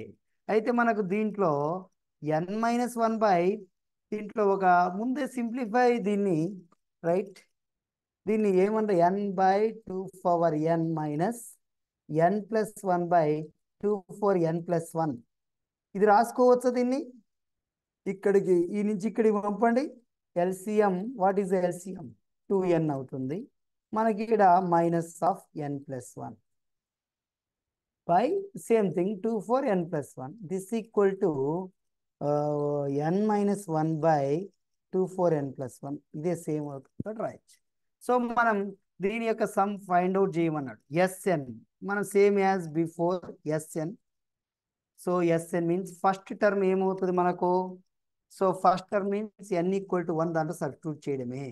అయితే మనకు దీంట్లో n-1 బై దీంట్లో ఒక ముందే సింప్లిఫై దీన్ని. రైట్. దీన్ని ఏమంటే n by 2 power n minus n plus 1 by 2 for n plus 1. ఇది రాసుకోవచ్చు. దీన్ని ఇక్కడికి ఈ నుంచి ఇక్కడికి పంపండి. LCM, what is LCM? 2n అవుతుంది. మనకి ఇక్కడ minus of n plus 1 by same thing 2 for n plus 1. This equal to n minus 1 by 2 for n plus 1. ఇదే సేమ్ అవుతుంది. రైట్. సో మనం దీని యొక్క సమ్ ఫైండ్ అవుట్ చేయమన్నాడు. Sn మనం same as before Sn. So Sn means first term ఏమవుతుంది మనకు? So first term means n equal to 1 దాంట్లో సబ్స్టిట్యూట్ చేయడమే.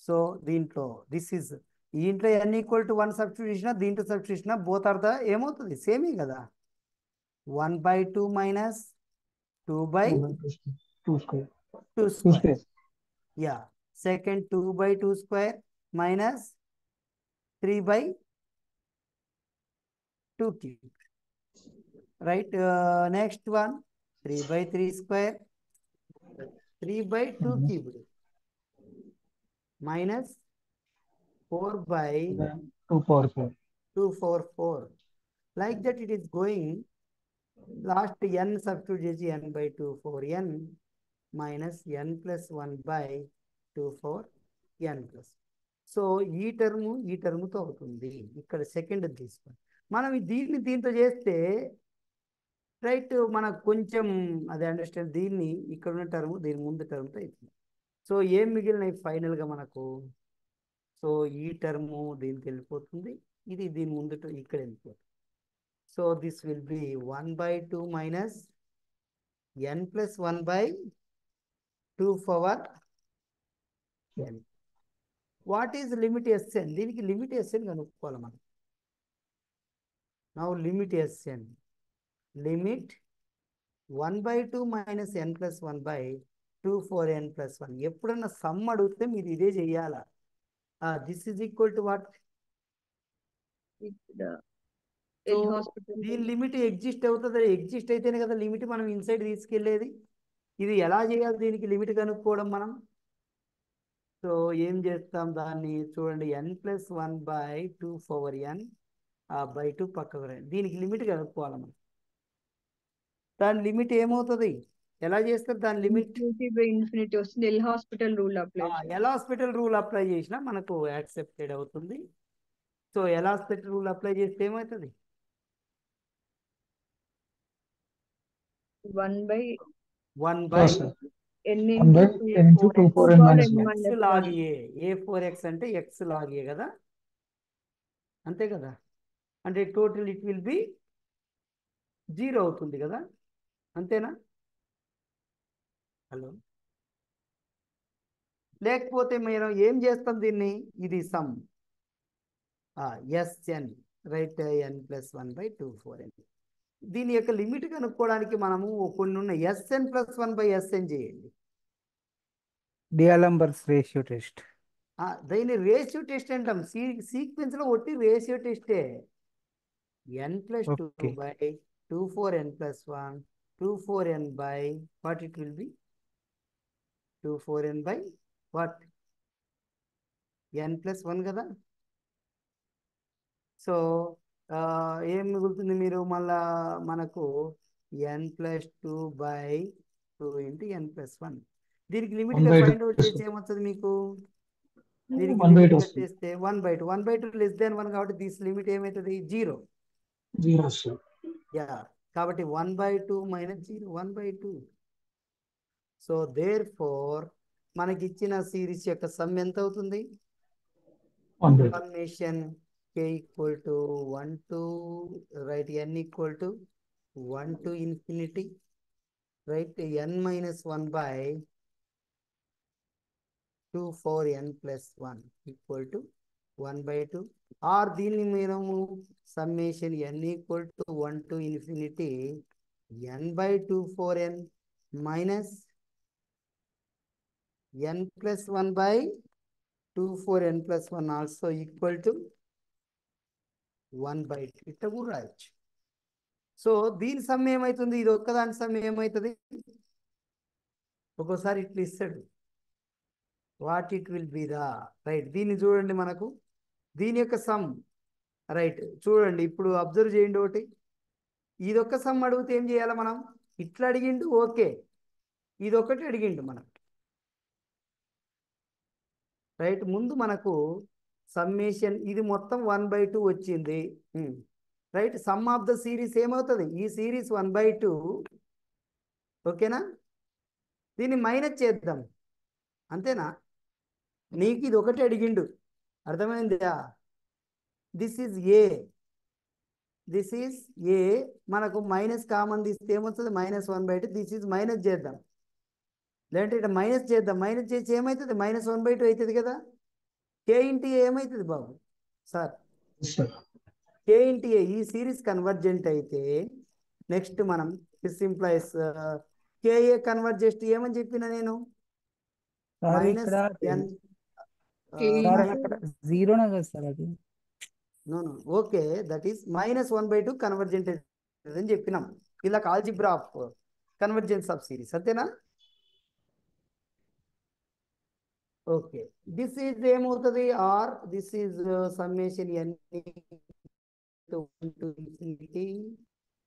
సో దీంట్లో దిస్ ఈజ్ దీంట్లో n ఈక్వల్ టు 1 సబ్స్టిట్యూట్ చేసినా దీంట్లో సబ్స్టిట్యూట్ చేసినా బోత్ ఆర్ ద ఏమవుతుంది? సేమే కదా. 1 by 2 minus 2 by 2 square. 2 square. Yeah. Second 2 by 2 square minus 3 by 2 cube. Right. Next one 3 by 3 square, 3 by 2 cube minus 4 by 2 power 4. 2 power 4. Like that it is going. Last n substitute is n by 2 for n minus n plus 1 by 2 for n plus. So ఈ టర్ముతో అవుతుంది. ఇక్కడ second తీసుకోండి. మనం దీంతో చేస్తే right మనకు కొంచెం అదే అండర్స్టాండ్. దీన్ని ఇక్కడ ఉన్న టర్ము దీని ముందు టర్మ్తో అవుతుంది. సో ఏం మిగిలినాయి ఫైనల్గా మనకు? సో సో ఈ టర్ము దీనికి వెళ్ళిపోతుంది, ఇది దీని ముందు ఇక్కడ వెళ్ళిపోతుంది. So this will be 1/2 minus n plus 1/2 power n. What is limit Sn? దీనికి లిమిట్ Sn కనుక్కోవాలి మనం. Now limit Sn, limit 1/2 minus n plus 1/2 for n plus 1. ఎప్పుడన్నా సమ్ అడిగితే మీరు ఇదే చెయ్యాలా. This is equal to what? So hospital దీని limit exist అవుతుంది. ఎగ్జిస్ట్ అయితేనే కదా లిమిట్ మనం ఇన్సైడ్ తీసుకెళ్లేది. ఇది ఎలా చేయాలి? దీనికి లిమిట్ కనుక్కోవడం మనం. సో ఏం చేస్తాం దాన్ని చూడండి, n plus 1/2 power n by 2 పక్కకు రండి. దీనికి లిమిట్ కనుక్కోవాలి మనం. దాని లిమిట్ ఏమవుతుంది? ఎలా చేస్తారు దాని లిమిట్? ఇన్ఫినిటీ వస్తుంది. L hospital rule apply L hospital rule apply చేసినా మనకు యాక్సెప్టెడ్ అవుతుంది. So L hospital rule apply చేస్తే ఏమవుతుంది? 1/n log a. A4x అంటే x log a కదా, అంతే కదా. అంటే టోటల్ ఇట్ విల్ బి 0 అవుతుంది కదా, అంతేనా? హలో, లేకపోతే మీరు ఏం చేస్తాం దీన్ని? ఇది some Sn, right, n plus 1/2 4n. దీని యొక్క లిమిట్ కనుక్కోవడానికి మనము కొన్ని ఉన్న Sn ప్లస్ 1/Sn చేయండి. D'Alembert's ratio test. దీన్ని రేషియో టెస్ట్ అంటాం. సీక్వెన్స్ లో ఒట్టి రేషియో టెస్టే. n plus 2/2 4n plus 1 2 4n by what it will be 2 4n by what n plus 1 కదా. సో ఏం మిగులుతుంది మీరు మళ్ళా మనకు n plus 2/2 into n plus 1. దీనికి లిమిట్ ఫైండ్ అవుట్ చేసి ఏమవుతుంది మీకు? దీనికి లిమిట్ కట్టేస్తే 1/2 1/2 లెస్ దాన్ 1 కాబట్టి దిస్ లిమిట్ ఏమవుతుంది? 0. యా, కాబట్టి 1/2 మైనస్ 0 1/2. సో దేర్ ఫోర్ మనకి ఇచ్చిన సిరీస్ యొక్క సమ్ ఎంత అవుతుంది? Summation k equal to 1 to right n equal to 1 to infinity right n minus 1/2 for n plus 1 equal to 1/2. Or దీన్ని మనము summation n equal to 1 to infinity n/2 for n minus n plus 1/2 for n plus 1 also equal to 1/2. ఇట్లా కూడా రాయొచ్చు. So దీని some ఏమవుతుంది? ఇది ఒక్కదాని some ఏమవుతుంది? ఒక్కోసారి ఇట్లా ఇస్తాడు, what it will be the right. దీన్ని చూడండి, మనకు దీని యొక్క సమ్ రైట్ చూడండి. ఇప్పుడు అబ్జర్వ్ చేయండి ఒకటి, ఇది ఒక్క సమ్ అడిగితే ఏం చేయాలి మనం? ఇట్లా అడిగిండు ఓకే, ఇది ఒకటి అడిగిండు మనం రైట్. ముందు మనకు సమ్మేషన్ ఇది మొత్తం 1/2 వచ్చింది right. Some of the series ఏమవుతుంది? ఈ సిరీస్ 1/2 ఓకేనా. దీన్ని మైనస్ చేద్దాం, అంతేనా? నీకు ఇది ఒకటి అడిగిండు, అర్థమైందా? This is a, this is a. మనకు మైనస్ కామన్ తీస్తే ఏమవుతుంది? -1/2. దిస్ ఈజ్ మైనస్ చేద్దాం, లేదంటే ఇట్లా మైనస్ చేద్దాం. మైనస్ చేసి ఏమవుతుంది? -1/2 అవుతుంది కదా. కే ఇంటి ఏ ఏమవుతుంది బాబు సార్? కే ఇంటి ఏ ఈ సిరీస్ కన్వర్జెంట్ అయితే నెక్స్ట్ మనం దిస్ ఇంప్లైస్ కేఏ కన్వర్జెస్ట్ ఏమని చెప్పిన నేను? మైనస్ ఎన్ జీరోనా కదా సార్ అది? No no, okay, that is -1/2 convergent అని చెప్పినాం. ఇలా algebra of convergence of series, అంతేనా? ఓకే, దిస్ ఈజ్ ఏమవుతుంది? Or this is summation n to infinity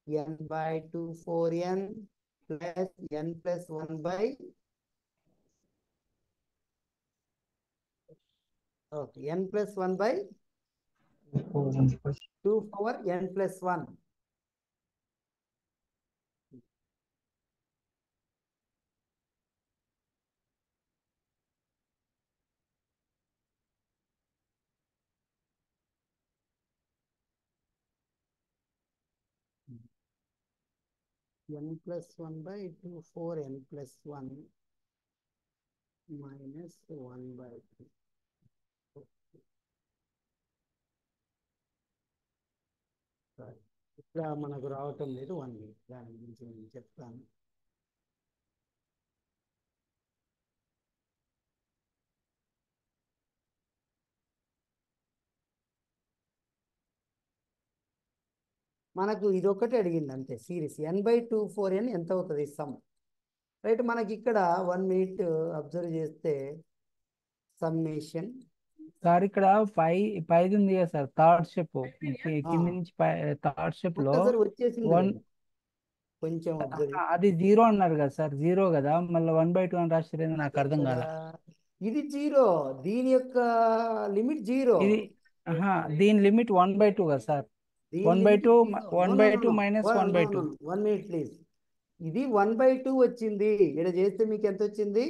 n/2 for n plus n plus 1/, okay, n plus 1/2 power n plus 1. n plus 1 by 2 4n plus 1 minus 1 by 2. ఇక్కడ మనకు రావటం లేదు 1 దాని గురించి నేను చెప్తాను. మనకు ఇది ఒకటి అడిగింది అంతే సిరీస్ n/2 4n ఎంత అవుతుంది సమ్, రైట్. మనకి ఇక్కడ 1 మినిట్ అబ్జర్వ్ చేస్తే సమ్మేషన్ సార్ ఇక్కడ పైది ఉంది కదా సార్, థర్డ్ స్టెప్ కింది నుంచి థర్డ్ స్టెప్ లో ఒక్కసారి వచ్చేసింది 1 కొంచెం అబ్జర్వ్. అది 0 అన్నారు కదా సార్, 0 కదా, మళ్ళీ 1/2 అని రాస్తారు, నాకు అర్థం కాలే. ఇది 0, దీని యొక్క లిమిట్ 0. ఇది దీని లిమిట్ 1/2 కదా సార్, 1/2 1/2 మైనస్ 1/2. 1 minute please. ఇది 1/2 వచ్చింది, ఇక్కడ చేస్తే మీకు ఎంత వచ్చింది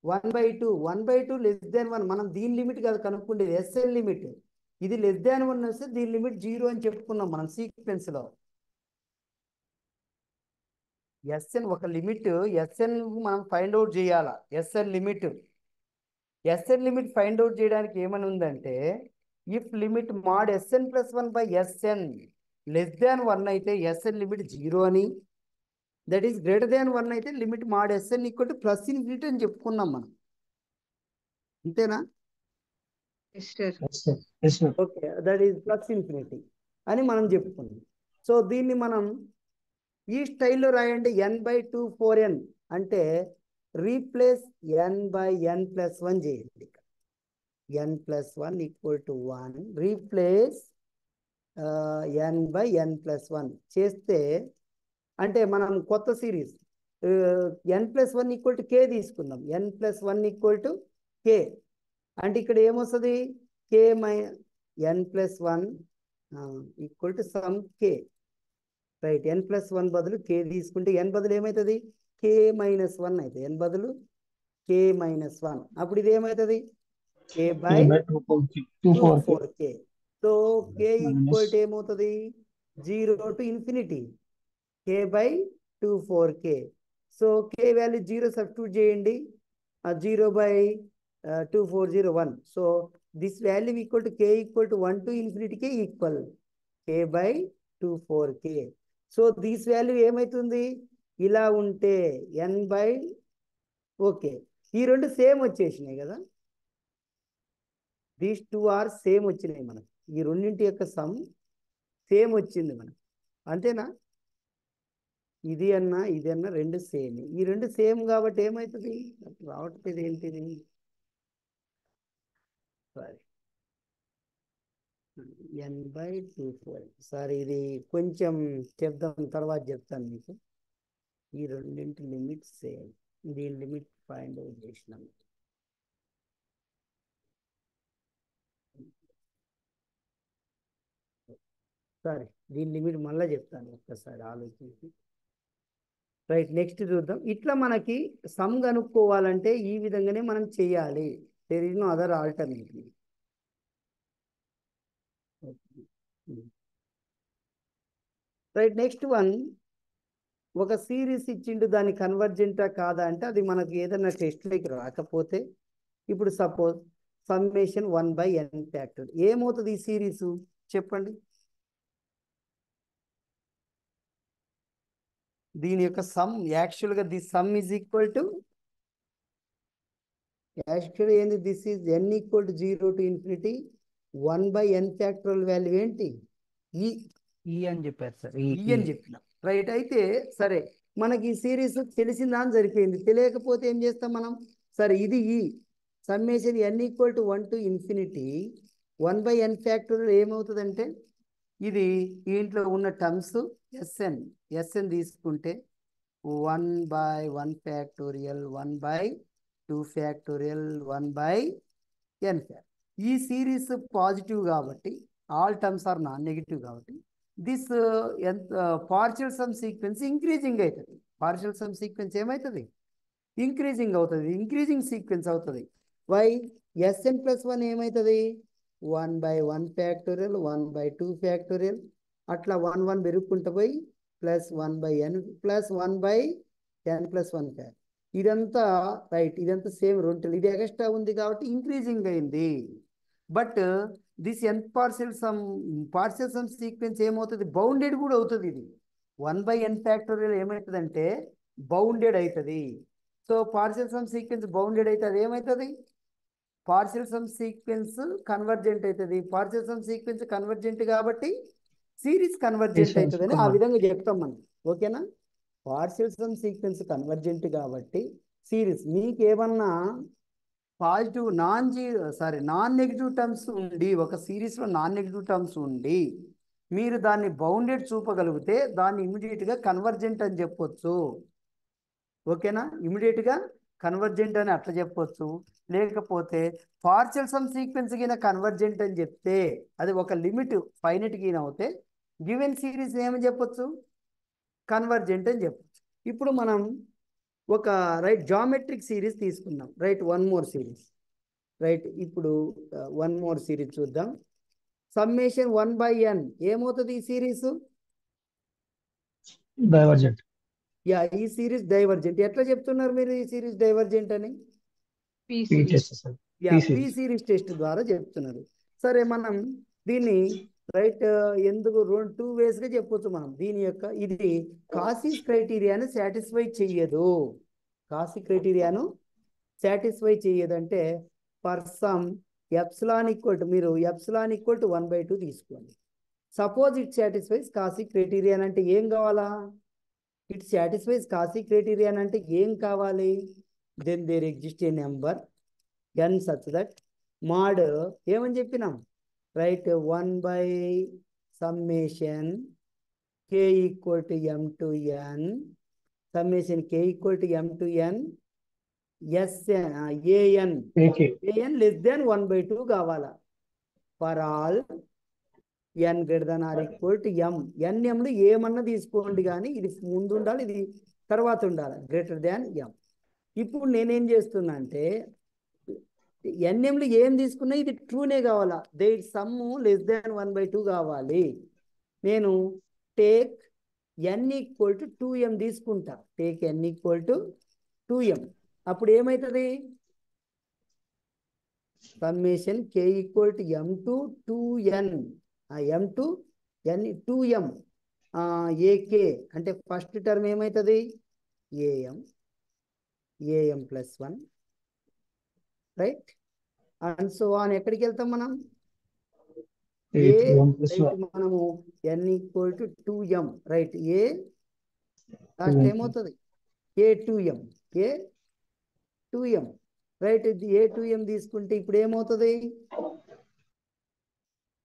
1/2. 1/2 లెస్ దాన్ 1, మనం దీని లిమిట్ కాదు కనుక్కుండేది, ఎస్ఎన్ లిమిట్. ఇది లెస్ దాన్ 1 వస్తే దీని లిమిట్ 0 అని చెప్పుకున్నాం మనం సీక్వెన్స్ లో. ఎస్ఎన్ ఒక లిమిట్, ఎస్ఎన్ మనం ఫైండ్ అవుట్ చేయాలా. ఎస్ఎన్ లిమిట్ ఫైండ్ అవుట్ చేయడానికి ఏమని ఉందంటే, if limit mod SN plus 1 by SN less than 1 అయితే ఎస్ఎన్ లిమిట్ 0 అని, దట్ ఈస్ గ్రేటర్ దాన్ 1 అయితే limit mod SN equal to plus infinity అని చెప్పుకున్నాం మనం. అంతేనా? Okay, that is plus infinity అని మనం చెప్పుకున్నాం. సో దీన్ని మనం ఈ స్టైల్లో రాయండి. n/2 4n అంటే రీప్లేస్ n/n ప్లస్ 1 చేయండి. n plus 1 equal to 1, replace n/n plus 1 చేస్తే, అంటే మనం కొత్త series n plus 1 equal to k తీసుకుందాం. n plus 1 equal to k అంటే ఇక్కడ ఏమొస్తుంది, k n plus 1 equal to some k, right. n plus 1 బదులు k తీసుకుంటే n బదులు ఏమవుతుంది, k మైనస్ 1 అవుతుంది. n బదులు k మైనస్ 1, అప్పుడు ఇది ఏమవుతుంది k/2/4k. So k equal to ఏమవుతుంది 0 to infinity k/2/4k. So k value 0 substitute చేయండి, 0/2401. So this value equal to k equal to 1 to ఇన్ఫినిటీకే equal k/24k. So this value ఏమవుతుంది, ఇలా ఉంటే ఓకే, ఈ రెండు సేమ్ వచ్చేసినాయి కదా, దీస్ 2 ఆర్ సేమ్ వచ్చినాయి మనకు. ఈ రెండింటి యొక్క సమ్ సేమ్ వచ్చింది మనకు, అంతేనా? ఇది అన్నా ఇది అన్నా రెండు సేమ్. ఈ రెండు సేమ్ కాబట్టి ఏమవుతుంది, రావట్లేదు ఏంటిది, సారీ n/2/4. సారీ, ఇది కొంచెం చెప్దాం, తర్వాత చెప్తాను మీకు. ఈ రెండింటి లిమిట్ సేమ్, దీని లిమిట్ ఫైండ్ అవుట్ చేసినాం. సారీ, దీని లిమిట్ మళ్ళీ చెప్తాను, ఒక్కసారి ఆలోచించి. రైట్, నెక్స్ట్ చూద్దాం. ఇట్లా మనకి సమ్ కనుక్కోవాలంటే ఈ విధంగానే మనం చేయాలి, there is no other alternative. Right, next one, ఒక సిరీస్ ఇచ్చిండు, దాని కన్వర్జెంటా కాదా అంటే అది మనకి ఏదైనా టెస్ట్లోకి రాకపోతే, ఇప్పుడు సపోజ్ సమ్మేషన్ 1/n ఫ్యాక్టర్ ఏమవుతుంది ఈ సిరీసు చెప్పండి. దీని యొక్క సమ్ యాక్చువల్గా the sum is equal to, యాక్చువల్గా ఏంది, this is n equal to 0 to infinity 1/n factorial value ఏంటి ఈ అని చెప్పారు సార్, ఈ అని చెప్పిన, రైట్. అయితే సరే, మనకి ఈ సిరీస్ తెలిసిందా అని సరిపోయింది. తెలియకపోతే ఏం చేస్తాం మనం, సరే ఇది ఈ summation n equal to 1 to infinity 1/n factorial ఏమవుతుందంటే, ఇది దీంట్లో ఉన్న టర్మ్స్ ఎస్ఎన్ తీసుకుంటే 1/1 ఫ్యాక్టోరియల్ 1/2 ఫ్యాక్టోరియల్ 1/n ఫ్యాక్టోరియల్. ఈ సిరీస్ పాజిటివ్ కాబట్టి, all terms are non negative కాబట్టి, this partial sum sequence increasing అవుతుంది. పార్షియల్ సమ్ సీక్వెన్స్ ఏమవుతుంది, ఇంక్రీజింగ్ అవుతుంది, ఇంక్రీజింగ్ సీక్వెన్స్ అవుతుంది. వై, ఎస్ఎన్ ప్లస్ 1 ఏమవుతుంది 1/1 ఫ్యాక్టోరియల్ 1/2 ఫ్యాక్టోరియల్, అట్లా 1 1 పెరుగుకుంటూ పోయి plus 1/n plus 1/n plus 1 cap. ఇదంతా రైట్, ఇదంతా సేమ్ రెండు. ఇది ఎక్స్ట్రా ఉంది కాబట్టి ఇంక్రీజింగ్ అయింది. But this n partial sum sequence ఏమవుతుంది, బౌండెడ్ కూడా అవుతుంది. ఇది 1/n ఫ్యాక్టోరియల్ ఏమవుతుందంటే బౌండెడ్ అవుతుంది. So partial sum sequence bounded అయితే అది ఏమవుతుంది, పార్షియల్ సమ్ సీక్వెన్స్ కన్వర్జెంట్ అవుతుంది. పార్షియల్ సమ్ సీక్వెన్స్ కన్వర్జెంట్ కాబట్టి సిరీస్ కన్వర్జెంట్ అవుతుందని ఆ విధంగా చెప్తాం మనం. ఓకేనా, పార్షియల్ సమ్ సీక్వెన్స్ కన్వర్జెంట్ కాబట్టి సిరీస్. మీకు ఏమన్నా పాజిటివ్ నాన్ నెగిటివ్ టర్మ్స్ ఉండి, ఒక సిరీస్లో నాన్ నెగిటివ్ టర్మ్స్ ఉండి మీరు దాన్ని బౌండెడ్ చూపగలిగితే దాన్ని ఇమీడియట్గా కన్వర్జెంట్ అని చెప్పొచ్చు. ఓకేనా, ఇమీడియట్గా కన్వర్జెంట్ అని అట్లా చెప్పొచ్చు. లేకపోతే పార్షియల్ సమ్ సీక్వెన్స్ గిన కన్వర్జెంట్ అని చెప్తే అది ఒక లిమిట్ ఫైనట్ గిన అవుతే గివెన్ సిరీస్ ఏమని చెప్పొచ్చు, కన్వర్జెంట్ అని చెప్పొచ్చు. ఇప్పుడు మనం ఒక రైట్ జామెట్రిక్ సిరీస్ తీసుకుందాం. Right, one more series. Right, ఇప్పుడు వన్ మోర్ సిరీస్ చూద్దాం. సమ్మేషన్ 1/n ఏమవుతుంది ఈ సిరీస్, డైవర్జెంట్. యా, ఈ సిరీస్ డైవర్జెంట్. ఎట్లా చెప్తున్నారు మీరు ఈ సిరీస్ డైవర్జెంట్ అని? యా, పి సిరీస్ టెస్ట్ ద్వారా చెప్తున్నారు. సరే, మనం దీన్ని రైట్ ఎందుకు టూ వేస్గా చెప్పొచ్చు మనం. దీని యొక్క ఇది కాసీస్ క్రైటీరియాను సాటిస్ఫై చెయ్యదు. కాసీ క్రైటీరియాను సాటిస్ఫై చెయ్యదంటే for some epsilon equal to, మీరు ఎప్సిలాన్ ఈక్వల్ టు 1/2 తీసుకోండి. Suppose it satisfies Cauchy criterion అంటే ఏం కావాలా, ఇట్ సాటిస్ఫైస్ కాసీ క్రైటీరియాన్ అంటే ఏం కావాలి, then there exist a number n such that mod ఏమని చెప్పినాం, right, 1/summation k equal to m to n, summation k equal to m to n an less than 1/2 కావాలా for all n greater than or equal to m. nmలు ఏమన్నా తీసుకోండి కానీ ఇది ముందు ఉండాలి, ఇది తర్వాత ఉండాలి, గ్రేటర్ దాన్ m. ఇప్పుడు నేనేం చేస్తున్నా అంటే ఎన్ఎంలు ఏం తీసుకున్నా ఇది ట్రూనే కావాలా, దేర్ సమ్ లెస్ దాన్ 1/2 కావాలి. నేను take n equal to 2m తీసుకుంటా. Take n equal to 2m. అప్పుడు ఏమవుతుంది, summation k equal to m to 2n, m to n 2m ak అంటే ఫస్ట్ టర్మ్ ఏమవుతుంది am plus 1, right, and so on. ఎక్కడికి వెళ్తాం మనం, మనము n equal to 2m, right, A last ఏమవుతుంది a2m, right. ఇది a2m తీసుకుంటే ఇప్పుడు ఏమవుతుంది,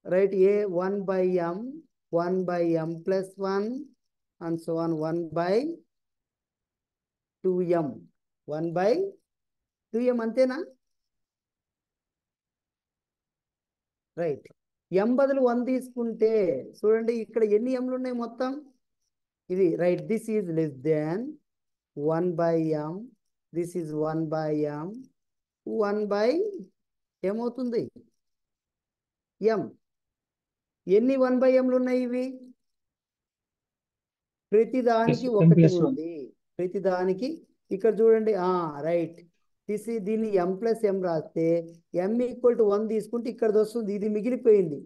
right, a 1/m plus 1 and so on 1/2m, 1/2m అంతేనా, రైట్. m బదులు 1 తీసుకుంటే చూడండి ఇక్కడ ఎన్ని mలు ఉన్నాయి మొత్తం, ఇది right. This is less than 1/m, this is 1/m, 1/, ఏమవుతుంది m. ఎన్ని 1/mలు ఉన్నాయి ఇవి, ప్రతిదానికి ఒకటి ఉంది, ప్రతిదానికి. ఇక్కడ చూడండి, రైట్, దీన్ని m ప్లస్ m రాస్తే m ఈక్వల్ టు 1 తీసుకుంటే ఇక్కడది వస్తుంది, ఇది మిగిలిపోయింది.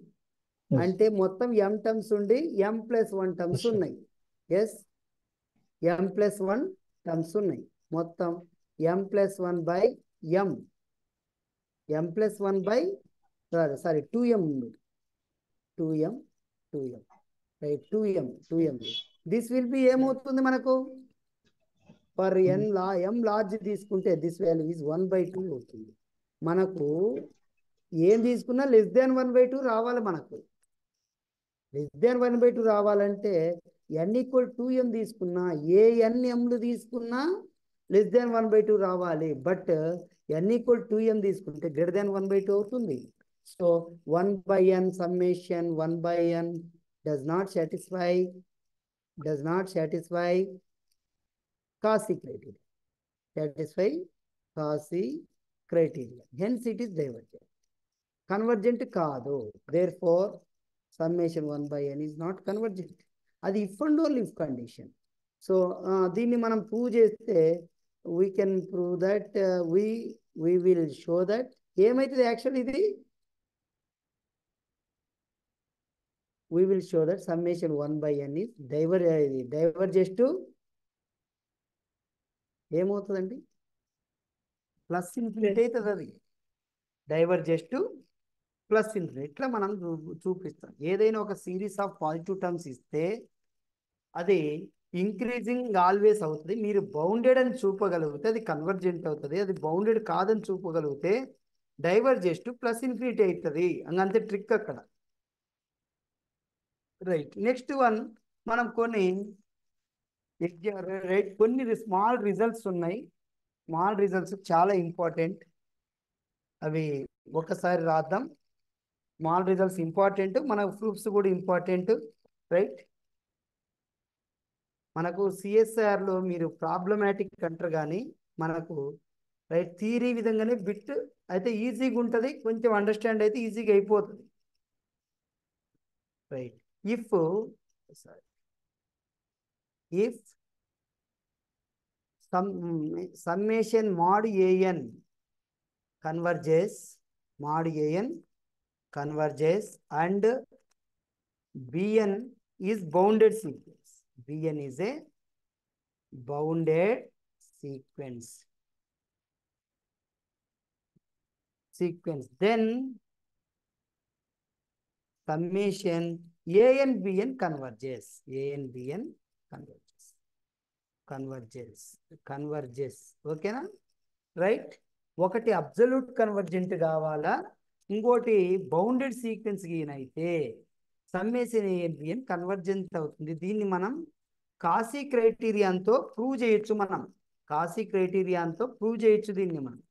అంటే మొత్తం m టర్మ్స్ ఉండి m ప్లస్ 1 టర్మ్స్ ఉన్నాయి. ఎస్, m ప్లస్ 1 టర్మ్స్ ఉన్నాయి. మొత్తం m plus 1/m, m plus 2m ఉంది, 2m, right, 2m. This will be ఏమవుతుంది మనకు, ఫర్ m లార్జ్ తీసుకుంటే దిస్ వాల్యూ ఈజ్ 1/2 అవుతుంది. మనకు ఏం తీసుకున్నా లెస్ దాన్ 1/2 రావాలి. మనకు లెస్ దాన్ 1/2 రావాలంటే n ఈక్వల్ 2m తీసుకున్నా, ఏ nmలు తీసుకున్నా లెస్ దాన్ 1/2 రావాలి. బట్ n ఈక్వల్ 2m తీసుకుంటే గ్రేటర్ దాన్ 1/2 అవుతుంది. So 1/n summation 1/n does not satisfy Cauchy criteria. Satisfy Cauchy criteria. Hence it is divergent. Convergent కాదు. Therefore summation 1/n is not convergent. అది if and only if condition. So దీన్ని మనం prove చేస్తే we can prove that we will show that ఏమైతుంది actual ఇది we will show that summation 1 by n is diverges to ఏమవుతుందండి plus infinity అవుతుంది. అది diverges to plus infinity. ఇట్లా మనం చూపిస్తాం. ఏదైనా ఒక సిరీస్ ఆఫ్ పాజిటివ్ టర్మ్స్ ఇస్తే అది ఇంక్రీజింగ్ ఆల్వేస్ అవుతుంది. మీరు బౌండెడ్ అని చూపగలిగితే అది కన్వర్జెంట్ అవుతుంది. అది బౌండెడ్ కాదని చూపగలిగితే డైవర్జెస్ టు ప్లస్ ఇన్ఫినిటీ అవుతుంది. అంతే ట్రిక్ అక్కడ. రైట్. నెక్స్ట్ వన్ మనం కొన్ని స్మాల్ రిజల్ట్స్ ఉన్నాయి. స్మాల్ రిజల్ట్స్ చాలా ఇంపార్టెంట్. అవి ఒకసారి రాద్దాం. స్మాల్ రిజల్ట్స్ ఇంపార్టెంట్, మన ప్రూఫ్స్ కూడా ఇంపార్టెంట్. రైట్. మనకు సిఎస్ఆర్లో మీరు ప్రాబ్లమాటిక్ అంటారు కానీ మనకు రైట్ థియరీ విధంగానే బిట్ అయితే ఈజీగా ఉంటుంది. కొంచెం అండర్స్టాండ్ అయితే ఈజీగా అయిపోతుంది. Right. If summation mod an converges and bn is bounded sequence. Bn is a bounded sequence. Then summation an bn converges. ఓకేనా? రైట్. ఒకటి అబ్సల్యూట్ కన్వర్జెంట్ కావాలా, ఇంకోటి బౌండెడ్ సీక్వెన్స్ అయితే సమ్మేషన్ ఏఎన్ బిఎన్ కన్వర్జెంట్ అవుతుంది. దీన్ని మనం కాసీ క్రైటీరియాతో prove చేయొచ్చు. దీన్ని మనం.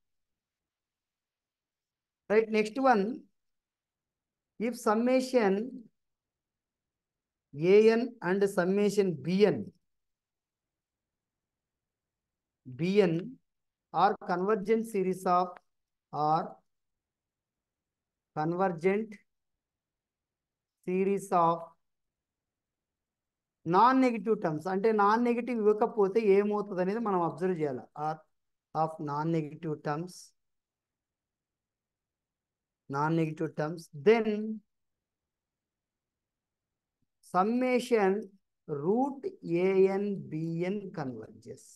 Right. Next one, if summation AN and summation bn are convergent series of non negative terms. అంటే నాన్ నెగిటివ్ ఇవ్వకపోతే ఏమవుతుంది అనేది మనం అబ్జర్వ్ చేయాలి. Or of non negative terms then summation root AN BN converges.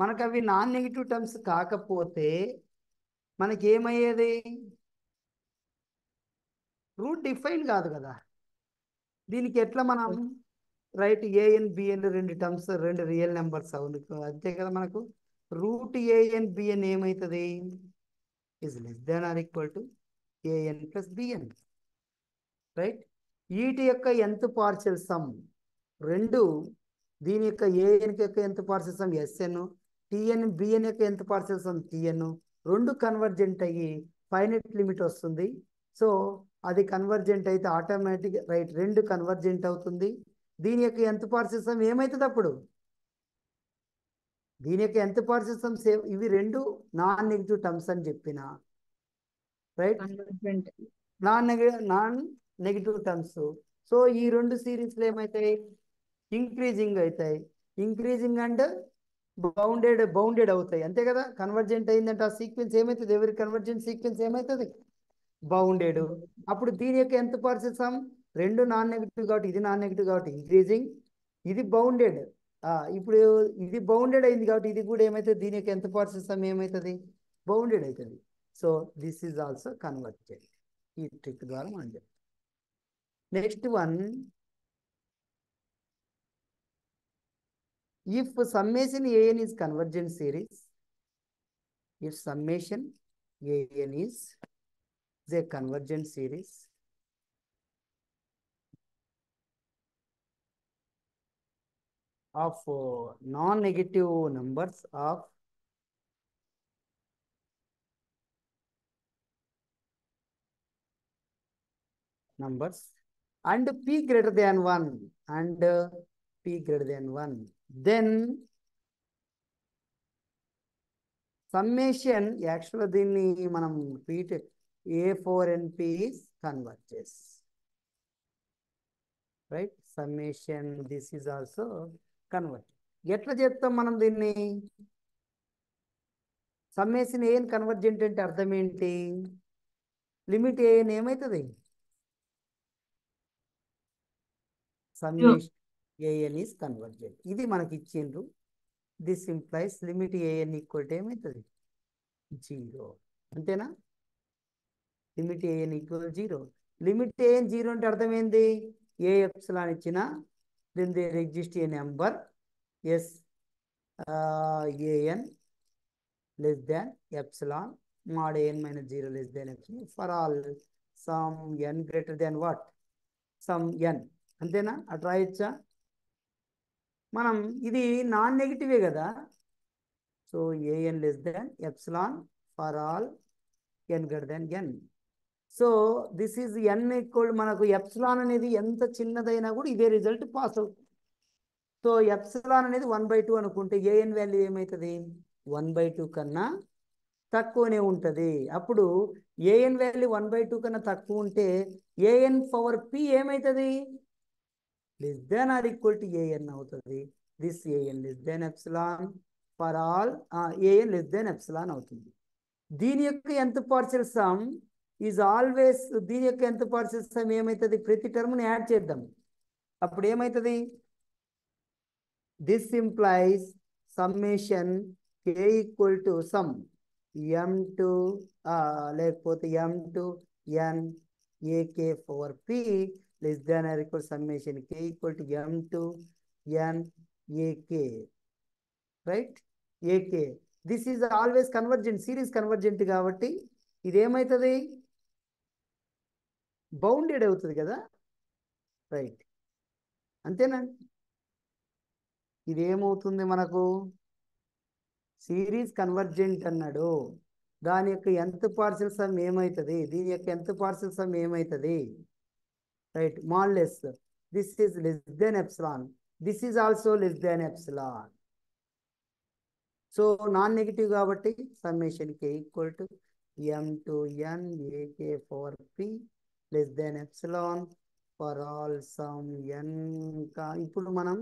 మనకు అవి నాన్ నెగిటివ్ టర్మ్స్ కాకపోతే మనకి ఏమయ్యేది? రూట్ డిఫైన్ కాదు కదా. దీనికి ఎట్లా మనం రైట్ ఏఎన్ బిఎన్ రెండు టర్మ్స్, రెండు రియల్ నెంబర్స్ అవును అంతే కదా. మనకు రూట్ ఏఎన్ బిఎన్ ఏమవుతుంది? Is less than or equal to AN plus BN. Right. వీటి యొక్క ఎంత పార్షియల్ సమ్ రెండు, దీని యొక్క ఏఎన్ యొక్క ఎంత partial sum SN, TN BN యొక్క ఎంత పార్షియల్ సమ్ టిఎన్, రెండు కన్వర్జెంట్ అయ్యి ఫైనైట్ లిమిట్ వస్తుంది. సో అది కన్వర్జెంట్ అయితే ఆటోమేటిక్ రైట్ రెండు కన్వర్జెంట్ అవుతుంది. దీని యొక్క ఎంత పార్షియల్ సమ్ ఏమవుతుంది? అప్పుడు దీని యొక్క ఎంత పార్షియల్ సమ్ ఇవి రెండు నాన్ నెగిటివ్ టర్మ్స్ అని చెప్పిన. Right. Non negative terms. So ఈ రెండు సిరీస్లు ఏమవుతాయి? ఇంక్రీజింగ్ అవుతాయి. ఇంక్రీజింగ్ అండ్ బౌండెడ్ అవుతాయి. అంతే కదా. కన్వర్జెంట్ అయిందంటే ఆ సీక్వెన్స్ ఏమవుతుంది? ఎవరి కన్వర్జెంట్ సీక్వెన్స్ ఏమవుతుంది? బౌండెడ్. అప్పుడు దీని యొక్క ఎంత పార్షియల్ సమ్? రెండు నాన్ నెగిటివ్ కాబట్టి ఇది నాన్ నెగిటివ్ కాబట్టి ఇంక్రీజింగ్, ఇది బౌండెడ్. ఇప్పుడు ఇది బౌండెడ్ అయింది కాబట్టి ఇది కూడా ఏమవుతుంది? దీని యొక్క ఎంత పార్షియల్ సమ్ ఏమవుతుంది? బౌండెడ్ అవుతుంది. So this is also convergent. ఈ ట్రిక్ ద్వారా మనం చెప్తాం. Next one, if summation an is convergent series, if summation an is a convergent series of non-negative numbers of and p greater than 1 then summation యాక్చువల్గా దీన్ని మనం A4NP is converges. Right. Summation this is also convert. ఎట్లా చెప్తాం మనం దీన్ని? Summation AN convergent అంటే అర్థం ఏంటి? లిమిట్ ఏఎన్ ఏమవుతుంది? Summation AN is convergent. ఇది మనకి ఇచ్చిండ్రు. This implies limit AN equal to ఏమవుతుంది? 0. అంతేనా? Limit AN equal 0. Limit AN 0 అంటే అర్థం ఏంది? ఏ ఎప్సిలాన్ ఇచ్చిన then there exist a number S AN less than epsilon mod an minus 0 less than epsilon for all some n greater than what? Some n. అంతేనా? అటు రాయొచ్చా? మనం ఇది non నెగిటివే కదా. So an less than epsilon for all n greater than n. So this is n equal, మనకు epsilon అనేది ఎంత చిన్నదైనా కూడా ఇదే రిజల్ట్ పాస్ అవుతుంది. సో ఎప్సిలాన్ అనేది 1/2 అనుకుంటే ఏఎన్ వాల్యూ ఏమవుతుంది? 1/2 కన్నా తక్కువనే ఉంటుంది. అప్పుడు ఏఎన్ వాల్యూ 1/2 కన్నా తక్కువ ఉంటే ఏఎన్ పవర్ పి ఏమవుతుంది? Less than or equal to AN అవుతుంది. This AN less than epsilon for all AN less than epsilon అవుతుంది. దీని యొక్క ఎంత పార్షియల్ సమ్ ఈజ్ ఆల్వేస్, దీని యొక్క ఎంత పార్షియల్ సమ్ ఏమవుతుంది? ప్రతి టర్మ్ని యాడ్ చేద్దాం. అప్పుడు ఏమవుతుంది? This implies summation k equal to some m2 లేకపోతే m2 n ak power p less than or equal summation k equal to m2 n ak, right? ak this is always convergent, series convergent కాబట్టి ఇదేమవుతుంది? Bounded అవుతుంది కదా, right? అంతేనా? ఇదేమవుతుంది మనకు? Series convergent అన్నాడు. దాని యొక్క ఎంత పార్షియల్ సమ్ ఏమవుతుంది? దీని యొక్క ఎంత పార్షియల్ సమ్ ఏమవుతుంది? Right, modulus this is less than epsilon, this is also less than epsilon. So non negative కాబట్టి summation k equal to m2 n ak power p less than epsilon for all some n. ఇప్పుడు మనం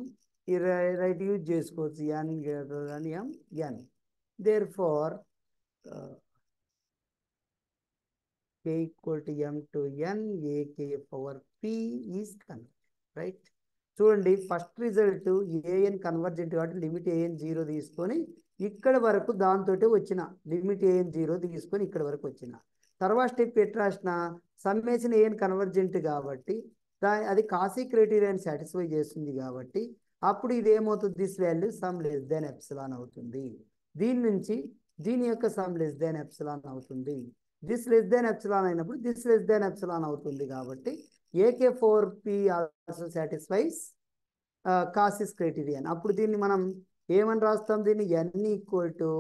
ఈ right use చేసుకోవచ్చు, n greater than m n. Therefore k equal to m to n ak power p is convergent, right? చూడండి, first result AN convergent కాబట్టి limit AN 0 తీసుకొని ఇక్కడ వరకు దాంతో వచ్చిన, లిమిట్ ఏఎన్ 0 తీసుకొని ఇక్కడ వరకు వచ్చిన. తర్వాత స్టెప్ ఎట్ రాసిన? సమ్మేషన్ ఏఎన్ కన్వర్జెంట్ కాబట్టి అది కాసీ క్రైటీరియాని సాటిస్ఫై చేస్తుంది కాబట్టి అప్పుడు ఇది ఏమవుతుంది? This value some less than epsilon అవుతుంది. దీని నుంచి దీని యొక్క సమ్ లెస్ దాన్ ఎప్సిలాన్ అవుతుంది. దిస్ లెస్ దాన్ ఎప్సిలాన్ అయినప్పుడు దిస్ లెస్ దాన్ ఎప్సిలాన్ అవుతుంది కాబట్టి AK4P also satisfies Cauchy's criterion. అప్పుడు దీన్ని మనం ఏమని రాస్తాం? దీన్ని n equal to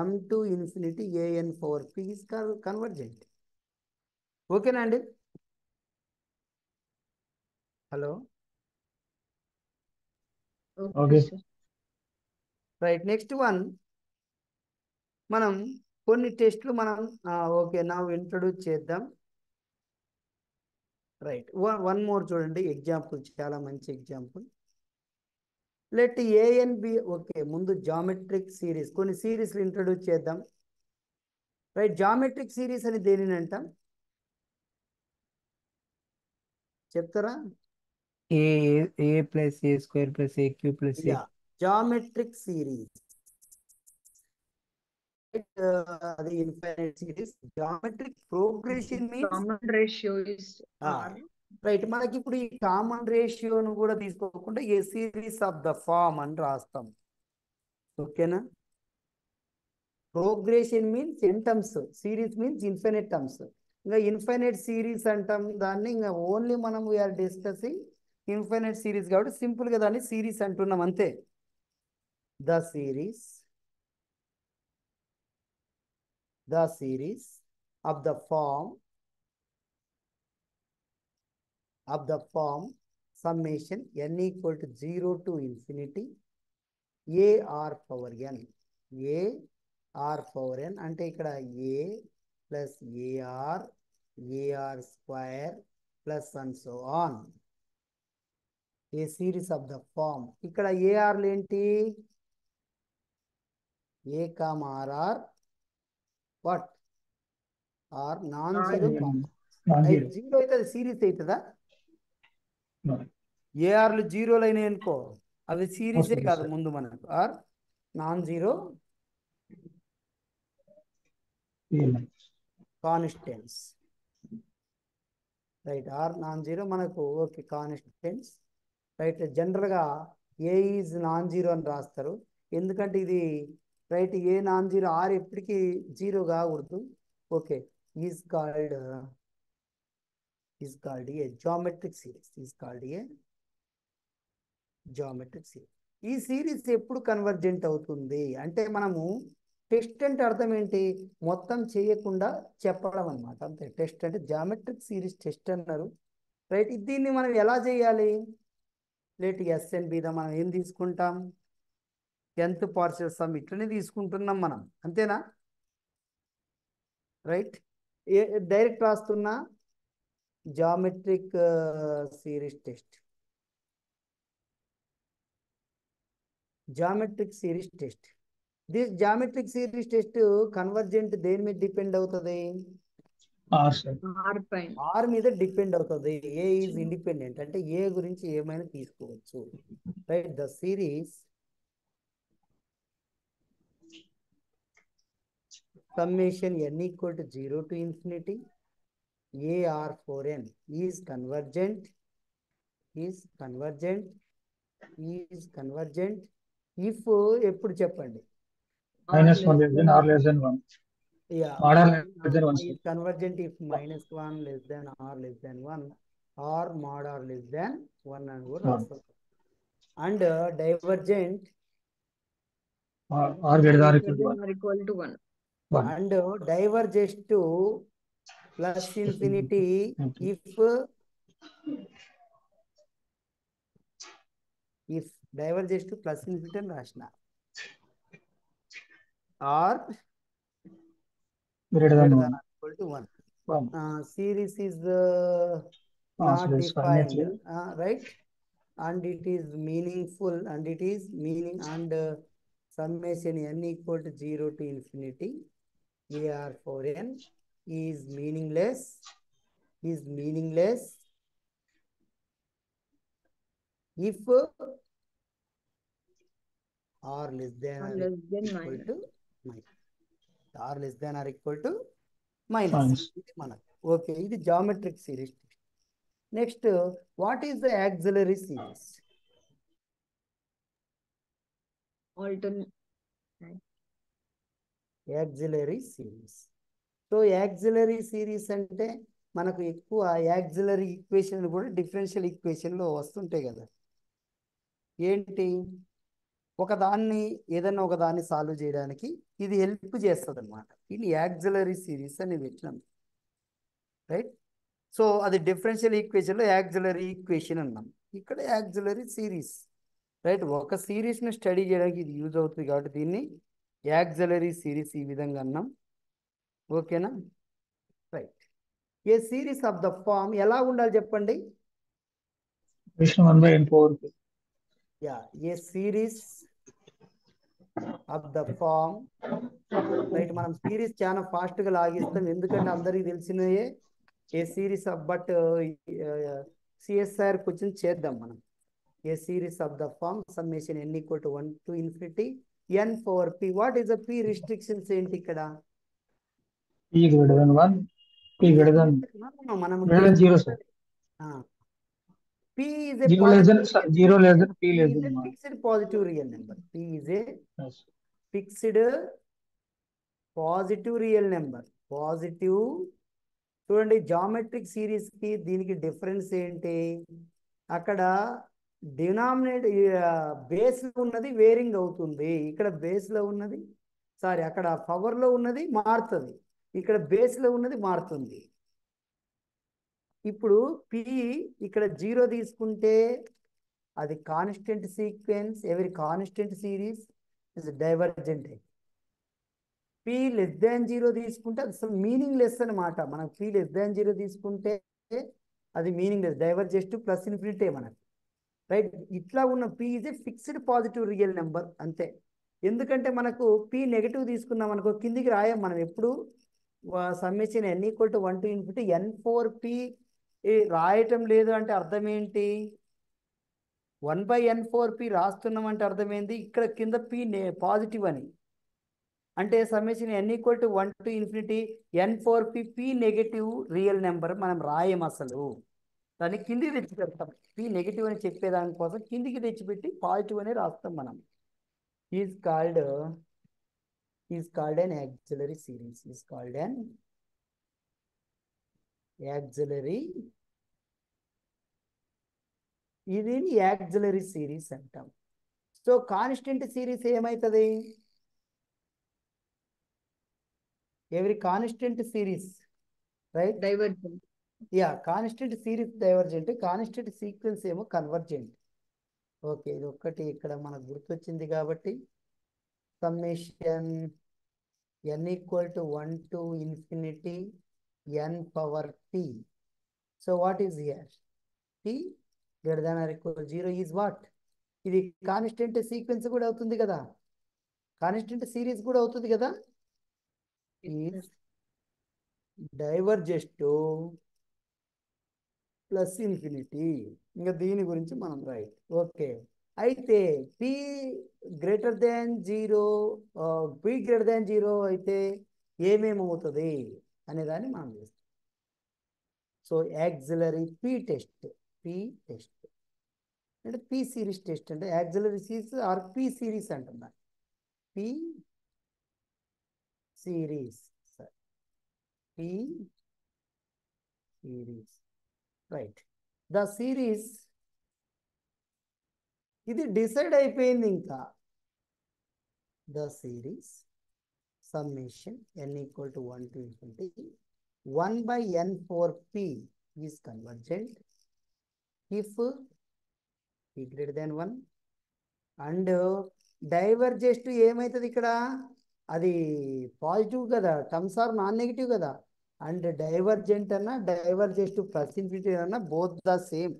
m2 infinity an4p is convergent. ఓకేనా అండి? Hello, Okay, sir. Right. Next one మనం కొన్ని టెస్ట్లు మనం ఓకే నా ఇంట్రొడ్యూస్ చేద్దాం. రైట్, వన్ మోర్ చూడండి ఎగ్జాంపుల్, చాలా మంచి example. Let AN be. Okay, ముందు జామెట్రిక్ సిరీస్, కొన్ని సిరీస్లు ఇంట్రొడ్యూస్ చేద్దాం. రైట్, జామెట్రిక్ సిరీస్ అని దేనిని అంటాం? చెప్తారా? A plus A square plus A cube plus A. Geometric series అది infinite series. Geometric progression means Common ratio is R. Right. మనకి ఇప్పుడు ఈ కామన్ రేషియోను కూడా తీసుకోకుండా a series of the form అని రాస్తాం. ఓకేనా? Progression means N terms, series means infinite terms. ఇంకా ఇన్ఫైనైట్ సిరీస్ అంటాం దాన్ని. ఇంకా ఓన్లీ మనం వీఆర్ డిస్కసింగ్ ఇన్ఫైనైట్ సిరీస్ కాబట్టి సింపుల్గా దాన్ని సిరీస్ అంటున్నాం అంతే. The series of the form summation n equal to 0 to infinity ar power n. ar power n అంటే ఇక్కడ a plus ar square plus and so on. A series of the form. ఇక్కడ ఏఆర్లు ఏంటి? A comma R what are non zero Non-zero. Zero అయితే అది series అవుతుందా? No. ఏఆర్లు జీరోలు అయినాయి అనుకో, అవి సిరీసే Series, కాదు sir. ముందు మనకు. Or non zero Elements. Constants, right. Or non zero మనకు ఓకే కాన్స్టెంట్స్, రైట్. జనరల్గా ఏ ఈజ్ నాన్ జీరో అని రాస్తారు, ఎందుకంటే ఇది right A non zero, or ఎప్పటికీ జీరో కాకూడదు. Okay. Is called a geometric series, is called a geometric series. ఈ series ఎప్పుడు కన్వర్జెంట్ అవుతుంది అంటే, మనము టెస్ట్ అంటే అర్థం ఏంటి? మొత్తం చేయకుండా చెప్పడం అనమాట, అంతే. టెస్ట్ అంటే జామెట్రిక్ సిరీస్ టెస్ట్ అన్నారు, రైట్. దీన్ని మనం ఎలా చేయాలి? లేట్ ఎస్ఎన్బిదా మనం ఏం తీసుకుంటాం? nth పార్షియల్ సమ్ ఇట్లనే తీసుకుంటున్నాం మనం, అంతేనా? రైట్. డైరెక్ట్ రాస్తున్నా geometric series test, geometric series test. This geometric series test convergent దేని మీద డిపెండ్ అవుతుంది? R, sir. R పైన. ఆర్ మీద డిపెండ్ అవుతుంది. ఏ ఈజ్ ఇండిపెండెంట్ అంటే ఏ గురించి ఏమైనా తీసుకోవచ్చు, right. The series summation n equal to 0 to infinity AR4n is convergent if ఎప్పుడు చెప్పండి? -1 less than or less than 1. Yeah, Mod r less than 1, sir. is convergent if -1 less than or less than 1 or mod r less than 1 అని కూడా రాస్తారు. And divergent R greater than or equal to 1. Or equal to 1. 1. and diverges to plus infinity if diverges to plus infinity అని రాసిన, or Greater than 1. equal to 1. 1. Series is So not it's defined, finitely. right? And it is meaningful, and it is meaning, and summation n equal to 0 to infinity AR4n is meaningless if r less than Or or less than equal minus. to minus. R less than or equal to minus. Minus. ఇది మనకు okay. ఇది geometric series. Next, what is the auxiliary series? Alternate. Auxiliary series. So auxiliary series అంటే మనకు ఎక్కువ auxiliary equation కూడా differential ఈక్వేషన్లో వస్తుంటాయి కదా. ఏంటి? ఒకదాన్ని ఏదైనా ఒకదాన్ని సాల్వ్ చేయడానికి ఇది హెల్ప్ చేస్తుంది అనమాట. ఇది యాక్సిలరీ సిరీస్ అని పెట్టినాం, రైట్. సో అది డిఫరెన్షియల్ ఈక్వేషన్లో యాక్సిలరీ ఈక్వేషన్ అన్నాం, ఇక్కడ యాక్సిలరీ సిరీస్, రైట్. ఒక సిరీస్ని స్టడీ చేయడానికి ఇది యూజ్ అవుతుంది కాబట్టి దీన్ని యాక్సిలరీ సిరీస్ ఈ విధంగా అన్నాం, ఓకేనా? Right. A series of the form ఎలా ఉండాలి చెప్పండి? 1/n4. Yeah, a series of the form, right. మనం సిరీస్ చాలా ఫాస్ట్గా లాగిస్తాం, ఎందుకంటే అందరికీ తెలిసినయే. A series of but CSR question చేద్దాం మనం. A series of the form summation n equal to 1 to infinity n power p. What is the p restrictions ఏంటి ఇక్కడ? P greater than 1. P greater than మనం 0, sir. p is a 0 less than positive 0 less than P P less is than a 1. fixed positive real number. P is a Yes. fixed positive real number. Positive. చూడండి, geometric series కి దీనికి difference ఏంటి? అక్కడ denominator base లో ఉన్నది wearing అవుతుంది, ఇక్కడ base లో ఉన్నది అక్కడ పవర్ లో ఉన్నది మారుతుంది, ఇక్కడ బేస్ లో ఉన్నది మారుతుంది. ఇప్పుడు p ఇక్కడ 0 తీసుకుంటే అది కాన్స్టెంట్ సీక్వెన్స్, ఎవరి constant series is divergent. p less than 0 తీసుకుంటే అది అసలు మీనింగ్ లెస్ అనమాట. మనకు p లెస్ దాన్ 0 తీసుకుంటే అది meaning less, diverges to plus infinity మనకి. రైట్. ఇట్లా ఉన్న P is a fixed positive real number అంతే. ఎందుకంటే మనకు పి నెగటివ్ తీసుకున్నాం అనుకో కిందికి రాయం మనం ఎప్పుడు. Summation n equal to 1 to infinity n4p రాయటం లేదు అంటే అర్థం ఏంటి? 1/n4p రాస్తున్నాం అంటే అర్థమైంది ఇక్కడ కింద పి పాజిటివ్ అని. అంటే summation n equal to 1 to infinity n4p P negative real number మనం రాయం అసలు. దాన్ని కిందికి తెచ్చి పెడతాం. పి నెగటివ్ అని చెప్పేదానికోసం కిందికి తెచ్చిపెట్టి పాజిటివ్ అని రాస్తాం మనం. Is called an auxiliary series. Is called an auxiliary. ఇది auxiliary series అంటాం. సో కాన్స్టెంట్ సిరీస్ ఏమవుతుంది? ఎవరి constant series right divergent. Yeah constant series divergent, constant sequence ఏమో కన్వర్జెంట్. ఓకే ఇది ఒక్కటి ఇక్కడ మనకు గుర్తొచ్చింది కాబట్టి summation n equal to 1 to infinity n power p. So what is here? p greater than or equal 0 is what? ఇది constant sequence కూడా అవుతుంది కదా, కాన్స్టెంట్ సిరీస్ కూడా అవుతుంది కదా. Is diverges to plus infinity. ఇంకా దీని గురించి మనం రైట్. ఓకే అయితే P greater than 0 P greater than 0 అయితే ఏమేమవుతుంది అనేదాన్ని మనం చేస్తాం. సో యాక్సిలరీ పి టెస్ట్ అంటే పి సిరీస్ టెస్ట్ అంటే auxiliary series or P series అంటున్నా. P series P series right. The series ఇది డిసైడ్ అయిపోయింది ఇంకా. The series summation n equal to 1 to infinity 1/n4p is convergent if p greater than 1 and diverges to ఏమవుతుంది ఇక్కడ? అది positive కదా, terms are non negative కదా. And divergent అన్నా diverges to plus infinity అన్నా both the same.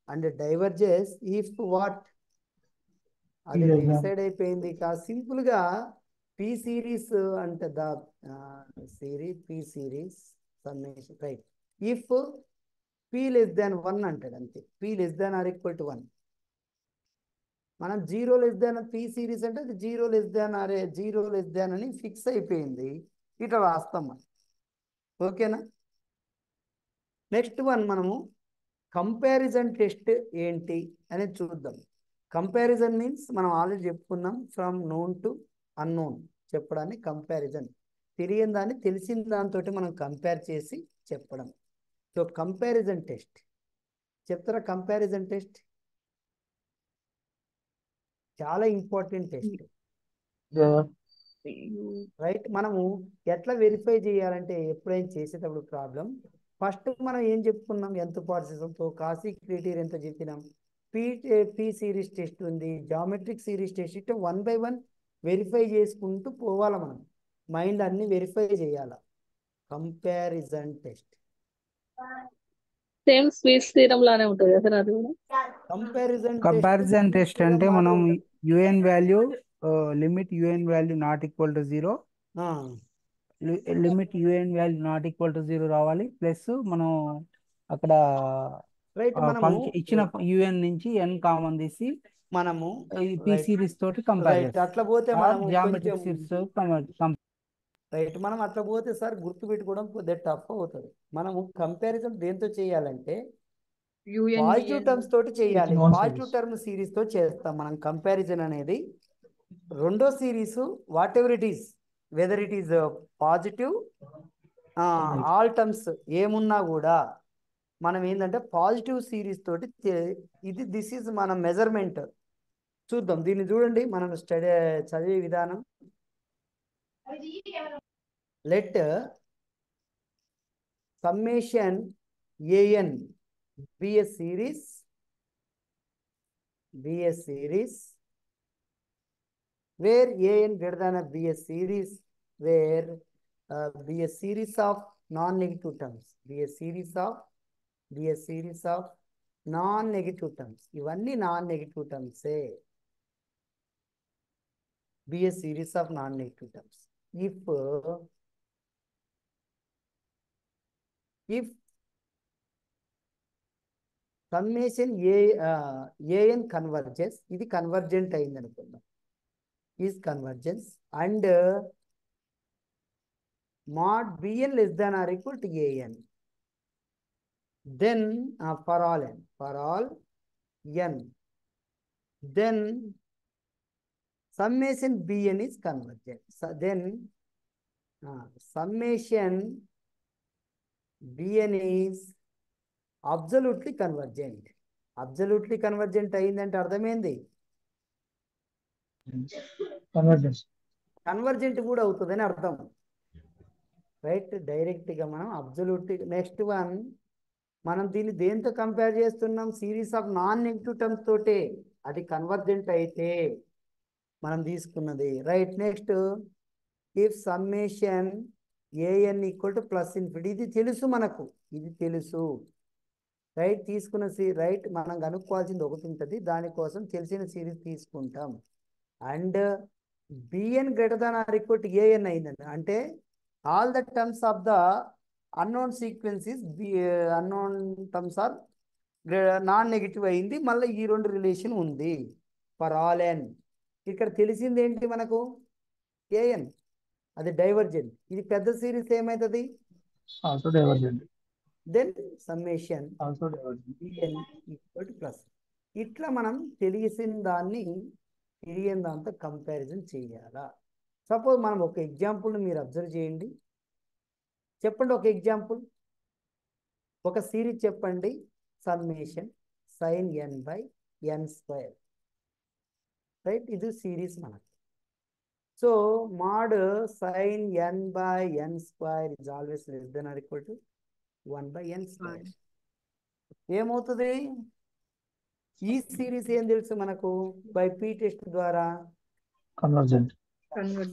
And diverges if what? అది decide అయిపోయింది. Simple గా పి సిరీస్ అంటే the series P series summation right if p less than 1 అంటాడు అంతే. p less than or equal to 1. మనం 0 less దాన్ P series అంటే అది 0 less than or 0 less than అని ఫిక్స్ అయిపోయింది. ఇట్లా రాస్తాం మనం. ఓకేనా? నెక్స్ట్ వన్ మనము కంపారిజన్ టెస్ట్ ఏంటి అనేది చూద్దాం. కంపారిజన్ మీన్స్ మనం ఆల్రెడీ చెప్పుకున్నాం ఫ్రమ్ నోన్ టు అన్నోన్ చెప్పడాన్ని కంపారిజన్. తెలియని దాన్ని తెలిసిన దాంతో మనం కంపేర్ చేసి చెప్పడం. సో కంపారిజన్ టెస్ట్ చెప్తారా? కంపారిజన్ టెస్ట్ చాలా ఇంపార్టెంట్ టెస్ట్ రైట్. మనము ఎట్లా వెరిఫై చేయాలంటే ఎప్పుడైనా చేసేటప్పుడు ప్రాబ్లం ఫస్ట్ మనం ఏం చెప్పుకున్నాం? ఎంత పార్టిసిపంతో కాసి క్రైటీరియా ఎంత చెప్పినాం. పి సిరీస్ టెస్ట్ ఉంది, జామెట్రిక్ సిరీస్ టెస్ట్. ఇట్లా 1 by 1 వెరిఫై చేసుకుంటూ పోవాలి. మనం మైండ్ అన్ని వెరిఫై చేయాలి. Comparison test same sweets theorem లానే ఉంటుంది కదా అది కూడా. కంపారిజన్ టెస్ట్ అంటే మనం UN value limit UN value not equal to 0 limit UN value not equal to 0 రావాలి. ప్లస్ మనం అక్కడ రైట్ మనము ఫంక్షన్ ఇచ్చిన యుఎన్ నుంచి ఎన్ కామన్ తీసి మనము పి సిరీస్ తోటి కంపేర్ రైట్ అట్లా పోతే మనం జామెట్రిక్ కొంచెం సిరీస్ రైట్ మనం అట్లా పోతే సార్ గుర్తు పెట్టుకోవడం కొద్దిగా టఫ్ అవుతుంది. మనము కంపారిజన్ దేంతో చేయాలంటే పాజిటివ్ టర్మ్స్ తోటి చేయాలి. పాజిటివ్ టర్మ్ సిరీస్ తో చేస్తాం మనం కంపారిజన్ అనేది. రెండో series what ever it is whether it is positive all terms ఏమున్నా కూడా మనం ఏంటంటే పాజిటివ్ సిరీస్ తోటి ఇది దిస్ ఈజ్ మన మెజర్మెంట్. చూద్దాం దీన్ని చూడండి మనం స్టడీ చదివే విధానం. Let summation an be a series where an greater than or be a series where be a series of non-negative terms, be a series of non negative terms, ఇవన్నీ non negative టర్మ్సే. B a series of non negative terms. If summation AN convergence, ఇది convergent అయింది అనుకుందాం, is convergence and mod bn less than or equal to an, then for all n, then summation bn is convergent. So then summation bn is absolutely convergent. Absolutely convergent అయిందంటే అర్థమైంది, convergence convergent కూడా అవుతుందని అర్థం, right? డైరెక్ట్గా మనం absolutely. Next one, మనం దీన్ని దేంతో కంపేర్ చేస్తున్నాం? Series of non negative terms తోటే. అది కన్వర్జెంట్ అయితే మనం తీసుకున్నది, right? Next, if summation AN equal to plus infinity, ఇది తెలుసు మనకు, ఇది తెలుసు, రైట్? తీసుకున్న రైట్, మనం కనుక్కోవాల్సింది ఒకటి ఉంటుంది, దానికోసం తెలిసిన సిరీస్ తీసుకుంటాం. And BN greater than or equal to AN అయిందండి, అంటే all the terms of the unknown sequences, unknown terms are non negative అయింది. మళ్ళీ ఈ రెండు రిలేషన్ ఉంది ఫర్ ఆల్ ఎన్. ఇక్కడ తెలిసింది ఏంటి మనకు? ఏఎన్, అది డైవర్జెంట్. ఇది పెద్ద సిరీస్ ఏమవుతుంది? Also divergent. Then summation also divergent. BN equal to plus. ఇట్లా మనం తెలిసిన దాన్ని తెలియని దాంతో కంపారిజన్ చేయాలా? సపోజ్ మనం ఒక ఎగ్జాంపుల్ని మీరు అబ్జర్వ్ చేయండి, చెప్పండి ఒక ఎగ్జాంపుల్, ఒక సిరీస్ చెప్పండి. Summation sin n by n square, right? ఇది సిరీస్ మనకు. So mod sin n by n square is always less than or equal to 1 by n square. ఏమవుతుంది? ఈ సిరీస్ ఏం తెలుసు మనకు? బై పీ టెస్ట్ ద్వారా convergent.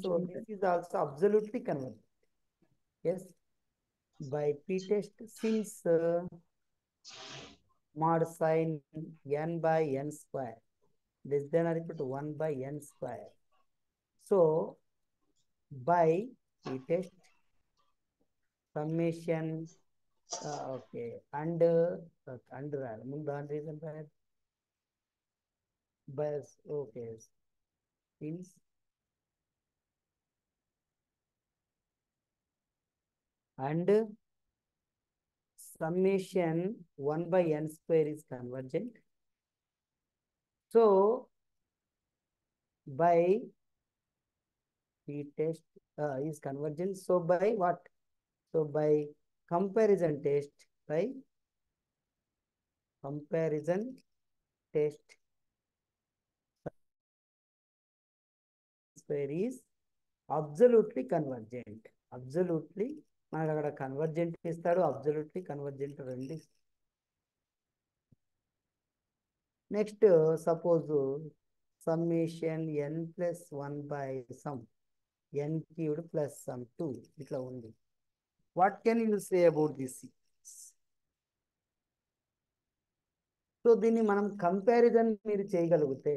So this is also absolutely convergent. Yes, by p-test, since mod sin n by n square less than or equal to 1 by n square. So by p-test summation okay, and reason by okay, since and summation 1 by n square is convergent. So by p-test is convergent. So by what? So by comparison test, by comparison test, square is absolutely convergent. Absolutely, మనకు అక్కడ convergent ఇస్తాడు, absolutely convergent రెండు. Next suppose summation n plus 1 by some n cubed plus some 2 ఇట్లా ఉంది. What can you say about this? So దీన్ని మనం comparison మీరు చేయగలిగితే,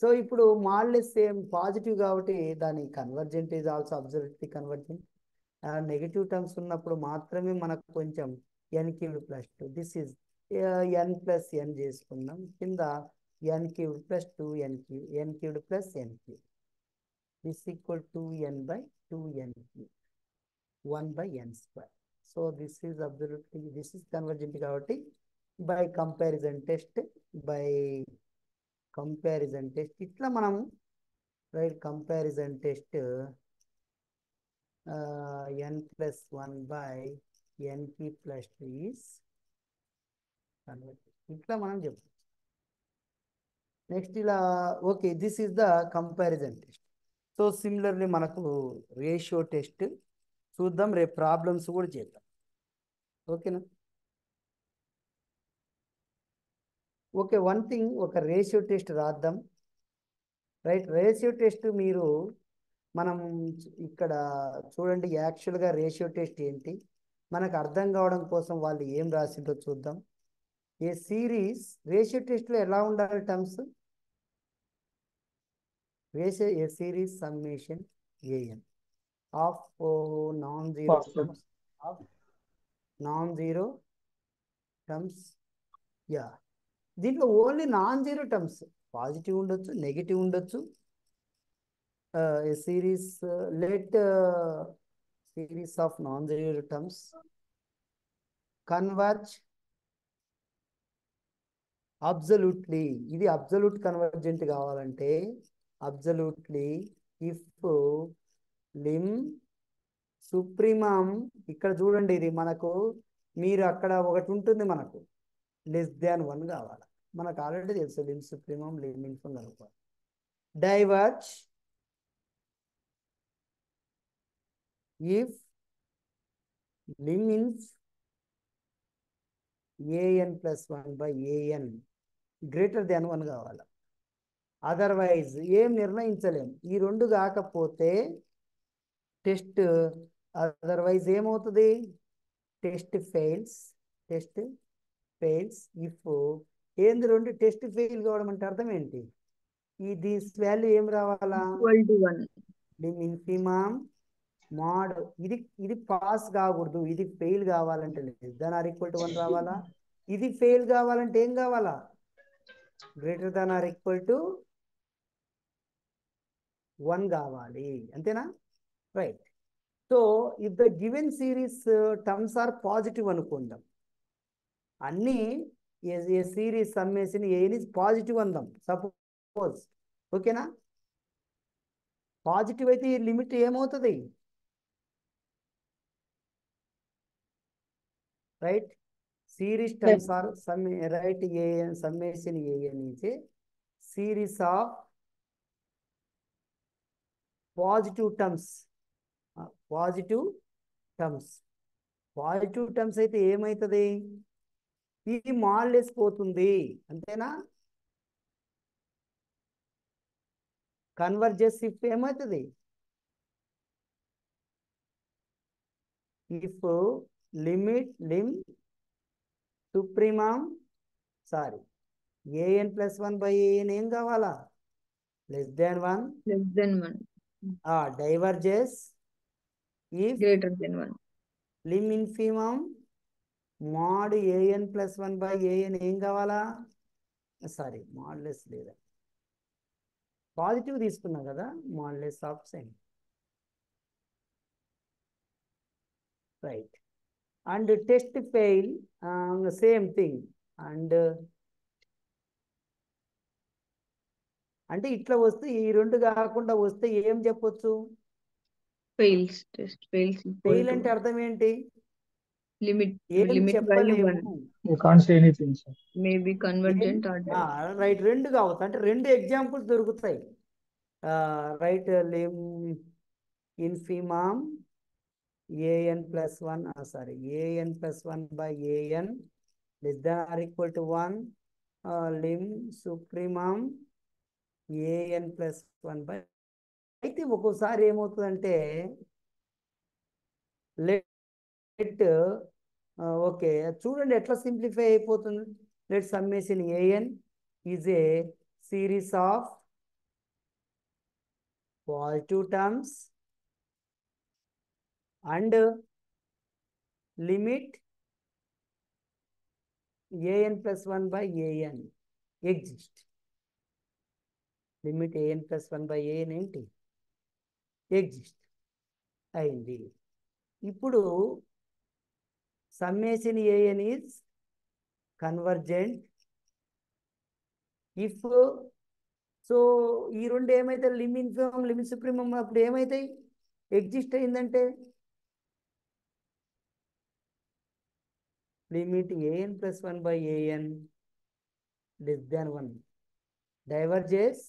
సో ఇప్పుడు మాడ్యులస్ సేమ్ పాజిటివ్ కాబట్టి దాని convergent is also absolutely convergent. Negative terms ఉన్నప్పుడు మాత్రమే మనకు కొంచెం n cubed plus 2, this is n plus n చేసుకుందాం, కింద n cubed plus 2n cube, n cubed plus n cube, this equal 2n by 2n cube 1 by n square. So this is absolutely, this is convergent కాబట్టి by comparison test, by comparison test ఇట్లా మనం, right? Comparison test n plus 1 by np plus 2 is convergent. ఇట్లా మనం చెప్తాం. Next ఇలా okay, this is the comparison test. So similarly మనకు ratio test చూద్దాం, రేపు ప్రాబ్లమ్స్ కూడా చేద్దాం, ఓకేనా? ఓకే, వన్ థింగ్, ఒక రేషియో టెస్ట్ రాద్దాం, రైట్? రేషియో టెస్ట్ మీరు మనం ఇక్కడ చూడండి, యాక్చువల్గా రేషియో టెస్ట్ ఏంటి మనకు అర్థం కావడం కోసం వాళ్ళు ఏం రాసిందో చూద్దాం. ఏ సిరీస్ రేషియో టెస్ట్లో ఎలా ఉండాలి terms? Ratio a series summation AN of non zero terms of non zero terms. Yeah, దీంట్లో ఓన్లీ నాన్-జీరో టర్మ్స్, పాజిటివ్ ఉండొచ్చు, నెగిటివ్ ఉండొచ్చు. Series let series of non zero terms converge absolutely. ఇది అబ్సల్యూట్ కన్వర్జెంట్ కావాలంటే అబ్సల్యూట్లీ ఇఫ్ లిమ్ సుప్రీమం, ఇక్కడ చూడండి ఇది మనకు, మీరు అక్కడ ఒకటి ఉంటుంది మనకు <<1 కావాలి. మనకు ఆల్రెడీ తెలుసు లిమ్ సుప్రీమం లిమ్ ఇన్ఫిమం కనుక్కోవాలి. డైవర్జ్ ఇఫ్ లిమ్ ఇన్స్ an + 1/an <<1 కావాలి. అదర్వైజ్ ఏం నిర్ణయించలేం. ఈ రెండు కాకపోతే టెస్ట్, అదర్వైజ్ ఏమవుతుంది? Test fails. Test fails if ఏంది రెండు టెస్ట్ ఫెయిల్ కావడం అంటే అర్థం ఏంటి? ఈ దిస్ వాల్యూ ఏం రావాలా? =1. Lim infimum mode. ఇది పాస్ కాకూడదు, ఇది ఫెయిల్ కావాలంటే <<1 రావాలా? ఇది ఫెయిల్ కావాలంటే ఏం కావాలా? <<1 కావాలి. అంతేనా? Right. So if the given series terms are positive అనుకుందాం, అన్ని ఏ సిరీస్ సమ్మేషన్ ఏని పాజిటివ్ అందాం సపోజ్. ఓకేనా? పాజిటివ్ అయితే ఈ లిమిట్ ఏమవుతుంది? Right. Series terms are right AN summation AN is a series of positive terms. Positive terms. Positive terms అయితే ఏమవుతుంది? ఇది మాడ్యులస్ పోతుంది. అంతేనా? కన్వర్జెస్ ఇఫ్ ఏమవుతుంది? If lim supremum an + 1/an ఏం కావాలా? <<1 diverges if >1. Lim infimum mode an + 1/an ఏం కావాలా? మాడ్యులస్ లేదా, పాజిటివ్ తీసుకున్నాం కదా, modulus of sine. Right. And test fail same thing. And అంటే ఇట్లా వస్తే, ఈ రెండు కాకుండా వస్తే ఏం చెప్పొచ్చు? Fails. Test fails ఫెయిల్ = అంటే అర్థం ఏంటి? limit ఏం value చెప్పలేము. 1. You can't say anything, sir. Maybe convergent or divergent. Right, రెండు కావచ్చు. అంటే రెండు ఎగ్జాంపుల్స్ దొరుకుతాయి. Right. Lim infimum an + 1 an + 1/an <<1 lim supremum an + 1/. అయితే ఒక్కోసారి ఏమవుతుందంటే లెట్ ఓకే, చూడండి ఎట్లా సింప్లిఫై అయిపోతుంది. Let summation an is a series of positive terms and limit an + 1/an exist. Limit an + 1/an ఏంటి? ఎగ్జిస్ట్ అయింది. ఇప్పుడు summation an is convergent if. So ఈ రెండు ఏమైతే లిమ్ ఇన్ఫిమం లిమ్ సుప్రీమం అప్పుడు ఏమైతాయి? ఎగ్జిస్ట్ అయిందంటే limit an + 1/an <<1 diverges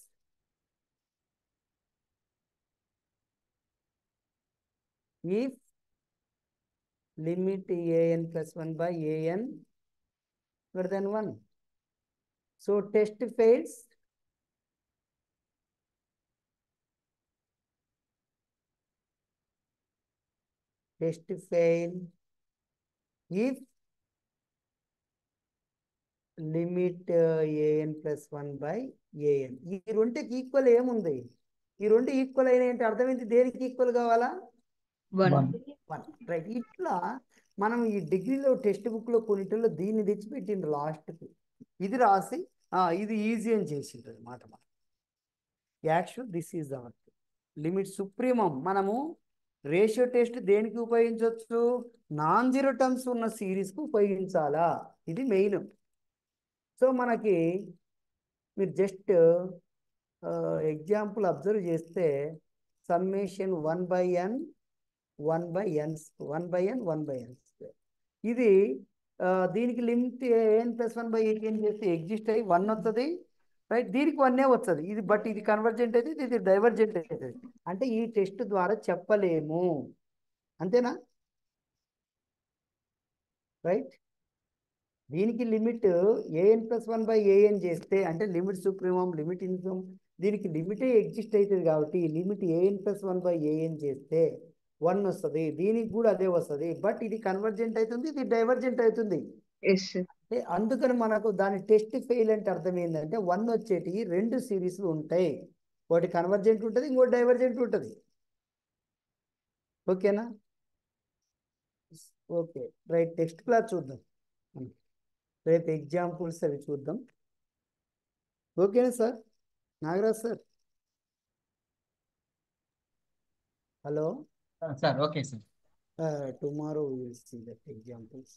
if limit an + 1/an <<1. So test fails. Test fail if limit AN plus 1/an. ఈ రెండుకి ఈక్వల్ ఏముంది? ఈ రెండు ఈక్వల్ అయిన ఏంటి అర్థం ఏంటి? దేనికి ఈక్వల్ కావాలా? 1. 1. రైట్. ఇట్లా మనం ఈ డిగ్రీలో టెక్స్ట్ బుక్లో కొన్నిటిలో దీన్ని తెచ్చిపెట్టిండ్రు లాస్ట్కి. ఇది రాసి ఇది ఈజీ అని చేసిండ్రు అనమాట. Actual this is our limit supremum. మనము రేషియో టెస్ట్ దేనికి ఉపయోగించవచ్చు? నాన్ జీరో టర్మ్స్ ఉన్న సిరీస్కి ఉపయోగించాలా? ఇది మెయిన్. సో మనకి మీరు జస్ట్ ఎగ్జాంపుల్ అబ్జర్వ్ చేస్తే సమ్మేషన్ 1/n 1/n. ఇది దీనికి లిమిట్ an + 1/an చేస్తే ఎగ్జిస్ట్ అయ్యి 1 వస్తుంది, రైట్? దీనికి 1 వస్తుంది. ఇది బట్ ఇది కన్వర్జెంట్ అయితే ఇది డైవర్జెంట్ అవుతుంది. అంటే ఈ టెస్ట్ ద్వారా చెప్పలేము, అంతేనా? రైట్. దీనికి లిమిట్ an + 1/an చేస్తే అంటే లిమిట్ సుప్రీమం, లిమిట్ ఇన్ఫిమం, దీనికి లిమిటే ఎగ్జిస్ట్ అవుతుంది కాబట్టి లిమిట్ an + 1/an చేస్తే 1 వస్తుంది. దీనికి కూడా అదే వస్తుంది, బట్ ఇది కన్వర్జెంట్ అవుతుంది, ఇది డైవర్జెంట్ అవుతుంది. Yes sir. అందుకని మనకు దాని టెస్ట్ ఫెయిల్ అంటే అర్థం ఏంటంటే 1 వచ్చేటి 2 సిరీస్లు ఉంటాయి. ఒకటి కన్వర్జెంట్ ఉంటుంది, ఇంకోటి డైవర్జెంట్ ఉంటుంది. ఓకేనా? Okay, right. నెక్స్ట్ క్లాస్ చూద్దాం. రేపు ఎగ్జాంపుల్స్ అవి చూద్దాం. ఓకేనా sir? Nagaraj sir, hello. Sir okay sir. Tomorrow will see that examples.